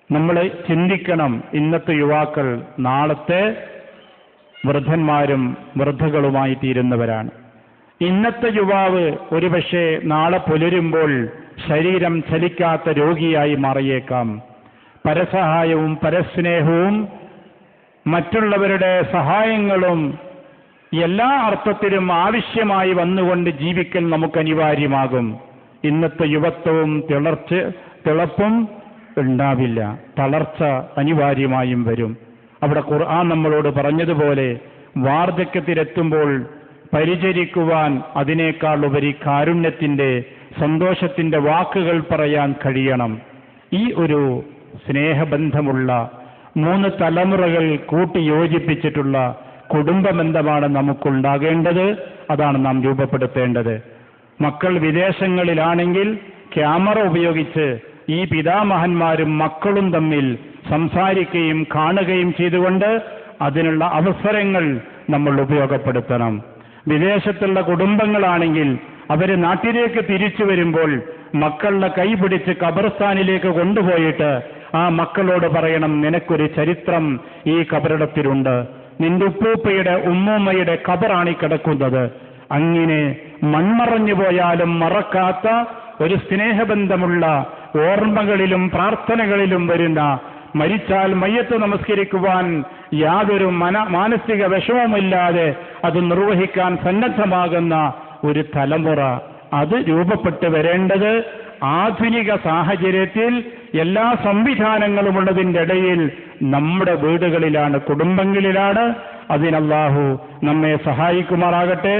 നമ്മൾ ചിന്തിക്കണം, ഇന്നത്തെ യുവാക്കൾ നാളത്തെ വൃദ്ധന്മാരും വൃദ്ധകളുമായി തീരുന്നവരാണ്. ഇന്നത്തെ യുവാവ് ഒരുപക്ഷെ നാളെ പുലരുമ്പോൾ ശരീരം ചലിക്കാത്ത രോഗിയായി മാറിയേക്കാം. പരസഹായവും പരസ്നേഹവും മറ്റുള്ളവരുടെ സഹായങ്ങളും എല്ലാ അർത്ഥത്തിലും ആവശ്യമായി വന്നുകൊണ്ട് ജീവിക്കൽ നമുക്ക് അനിവാര്യമാകും. ഇന്നത്തെ യുവത്വവും തിളപ്പും ഉണ്ടാവില്ല, തളർച്ച അനിവാര്യമായും വരും. അവിടെ ഖുർആൻ നമ്മളോട് പറഞ്ഞതുപോലെ വാർദ്ധക്യത്തിലെത്തുമ്പോൾ പരിചരിക്കുവാൻ അതിനേക്കാൾ ഉപരി കാരുണ്യത്തിൻ്റെ, സന്തോഷത്തിൻ്റെ വാക്കുകൾ പറയാൻ കഴിയണം. ഈ ഒരു സ്നേഹബന്ധമുള്ള 3 തലമുറകൾ കൂട്ടി യോജിപ്പിച്ചിട്ടുള്ള കുടുംബബന്ധമാണ് നമുക്കുണ്ടാകേണ്ടത്. അതാണ് നാം രൂപപ്പെടുത്തേണ്ടത്. മക്കൾ വിദേശങ്ങളിലാണെങ്കിൽ ക്യാമറ ഉപയോഗിച്ച് ഈ പിതാമഹന്മാരും മക്കളും തമ്മിൽ സംസാരിക്കുകയും കാണുകയും ചെയ്തുകൊണ്ട് അതിനുള്ള അവസരങ്ങൾ നമ്മൾ ഉപയോഗപ്പെടുത്തണം. വിദേശത്തുള്ള കുടുംബങ്ങളാണെങ്കിൽ അവർ നാട്ടിലേക്ക് തിരിച്ചു വരുമ്പോൾ മക്കളുടെ കൈ പിടിച്ച് ഖബർസ്ഥാനിലേക്ക് കൊണ്ടുപോയിട്ട് ആ മക്കളോട് പറയണം, നിനക്കൊരു ചരിത്രം ഈ ഖബറിടത്തിലുണ്ട്, നിന്റെ ഉപ്പൂപ്പയുടെ ഉമ്മൂമ്മയുടെ ഖബറാണ് കിടക്കുന്നത്. അങ്ങനെ മൺമറഞ്ഞു പോയാലും മറക്കാത്ത ഒരു സ്നേഹബന്ധമുള്ള ഓർമ്മകളിലും പ്രാർത്ഥനകളിലും വരുന്ന, മരിച്ചാൽ മയ്യത്ത് നമസ്കരിക്കുവാൻ യാതൊരു മാനസിക വിഷമവുമില്ലാതെ അത് നിർവഹിക്കാൻ സന്നദ്ധമാകുന്ന ഒരു തലമുറ, അത് രൂപപ്പെട്ടു വരേണ്ടത് ആധുനിക സാഹചര്യത്തിൽ എല്ലാ സംവിധാനങ്ങളും ഉള്ളതിൻ്റെ ഇടയിൽ നമ്മുടെ വീടുകളിലാണ്, കുടുംബങ്ങളിലാണ്. അതിനല്ലാഹു നമ്മെ സഹായിക്കുമാറാകട്ടെ,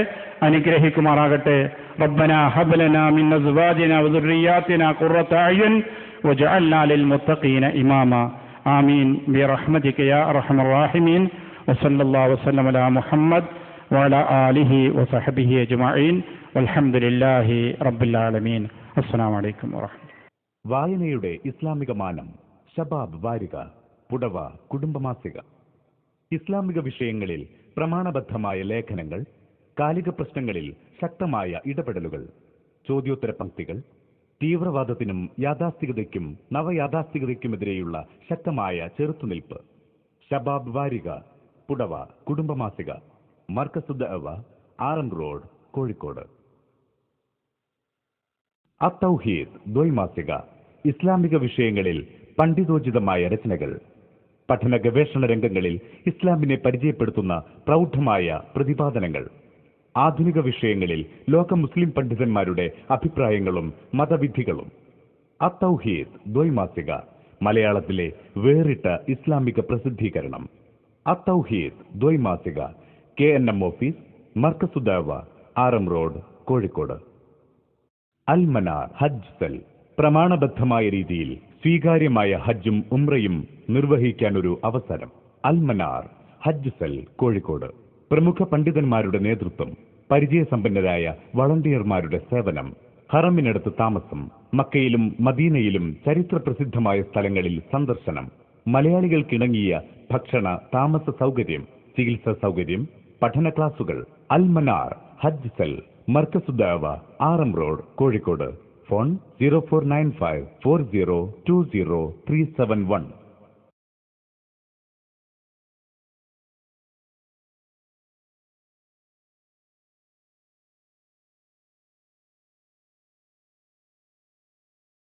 അനുഗ്രഹിക്കുമാറാകട്ടെ. റബ്ബനാ ഹബ് ലനാ മിൻ അസ്വാജിനാ വദുർരിയാതിനാ ഖുർറത അയ്യുൻ വജഅൽനാ ലിൽമുത്തഖീന ഇമാമാ. ആമീൻ ബിറഹ്മതിക യാ അർഹമർ റഹീമീൻ. വസല്ലല്ലാഹു വസല്ലമ അലാ മുഹമ്മദ് വഅലാ ആലിഹി വസഹ്ബിഹി അജ്മഈൻ. വൽഹംദുലില്ലാഹി റബ്ബിൽ ആലമീൻ. അസ്സലാമു അലൈക്കും വറഹ്മത്തുള്ളാഹി. വായനയുടെ ഇസ്ലാമിക മാനം. ശബാബ് വാരിക, പുടവ, കുടുംബമാസിക. ഇസ്ലാമിക വിഷയങ്ങളിൽ പ്രമാണബദ്ധമായ ലേഖനങ്ങൾ, കാലിക പ്രശ്നങ്ങളിൽ ശക്തമായ ഇടപെടലുകൾ, ചോദ്യോത്തര പംക്തികൾ, തീവ്രവാദത്തിനും യാഥാസ്ഥികതയ്ക്കും നവയാഥാസ്ഥികതയ്ക്കുമെതിരെയുള്ള ശക്തമായ ചെറുത്തുനിൽപ്പ്. ശബാബ് വാരിക, പുടവ, കുടുംബമാസിക. മർക്കസുദ് അവ, ആറം റോഡ്, കോഴിക്കോട്. അത്തൗഹീദ് ദ്വൈമാസിക. ഇസ്ലാമിക വിഷയങ്ങളിൽ പണ്ഡിതോചിതമായ രചനകൾ, പഠന ഗവേഷണ രംഗങ്ങളിൽ ഇസ്ലാമിനെ പരിചയപ്പെടുത്തുന്ന പ്രൗഢമായ പ്രതിപാദനങ്ങൾ, ആധുനിക വിഷയങ്ങളിൽ ലോക മുസ്ലിം പണ്ഡിതന്മാരുടെ അഭിപ്രായങ്ങളും മതവിധികളും. അത്തൗഹീദ് ദ്വൈമാസിക, മലയാളത്തിലെ വേറിട്ട ഇസ്ലാമിക പ്രസിദ്ധീകരണം. അത്തൗഹീദ് ദ്വൈമാസിക, KNM office, Markazuddawa, RM road, Kozhikode. Al Manar ഹജ്ജ് സെൽ, പ്രമാണബദ്ധമായ രീതിയിൽ സ്വീകാര്യമായ ഹജ്ജും ഉംറയും നിർവഹിക്കാനൊരു അവസരം. അൽമനാർ ഹജ്ജ് സെൽ, കോഴിക്കോട്. പ്രമുഖ പണ്ഡിതന്മാരുടെ നേതൃത്വം, പരിചയസമ്പന്നരായ വളണ്ടിയർമാരുടെ സേവനം, ഹറമിനടുത്ത് താമസം, മക്കയിലും മദീനയിലും ചരിത്രപ്രസിദ്ധമായ സ്ഥലങ്ങളിൽ സന്ദർശനം, മലയാളികൾക്കിണങ്ങിയ ഭക്ഷണ താമസ സൗകര്യം, ചികിത്സാ സൗകര്യം, പഠന ക്ലാസുകൾ. അൽമനാർ ഹജ്ജ് cell, Markazudawa, RM road, Kozhikode. Phone 0495 4020 371.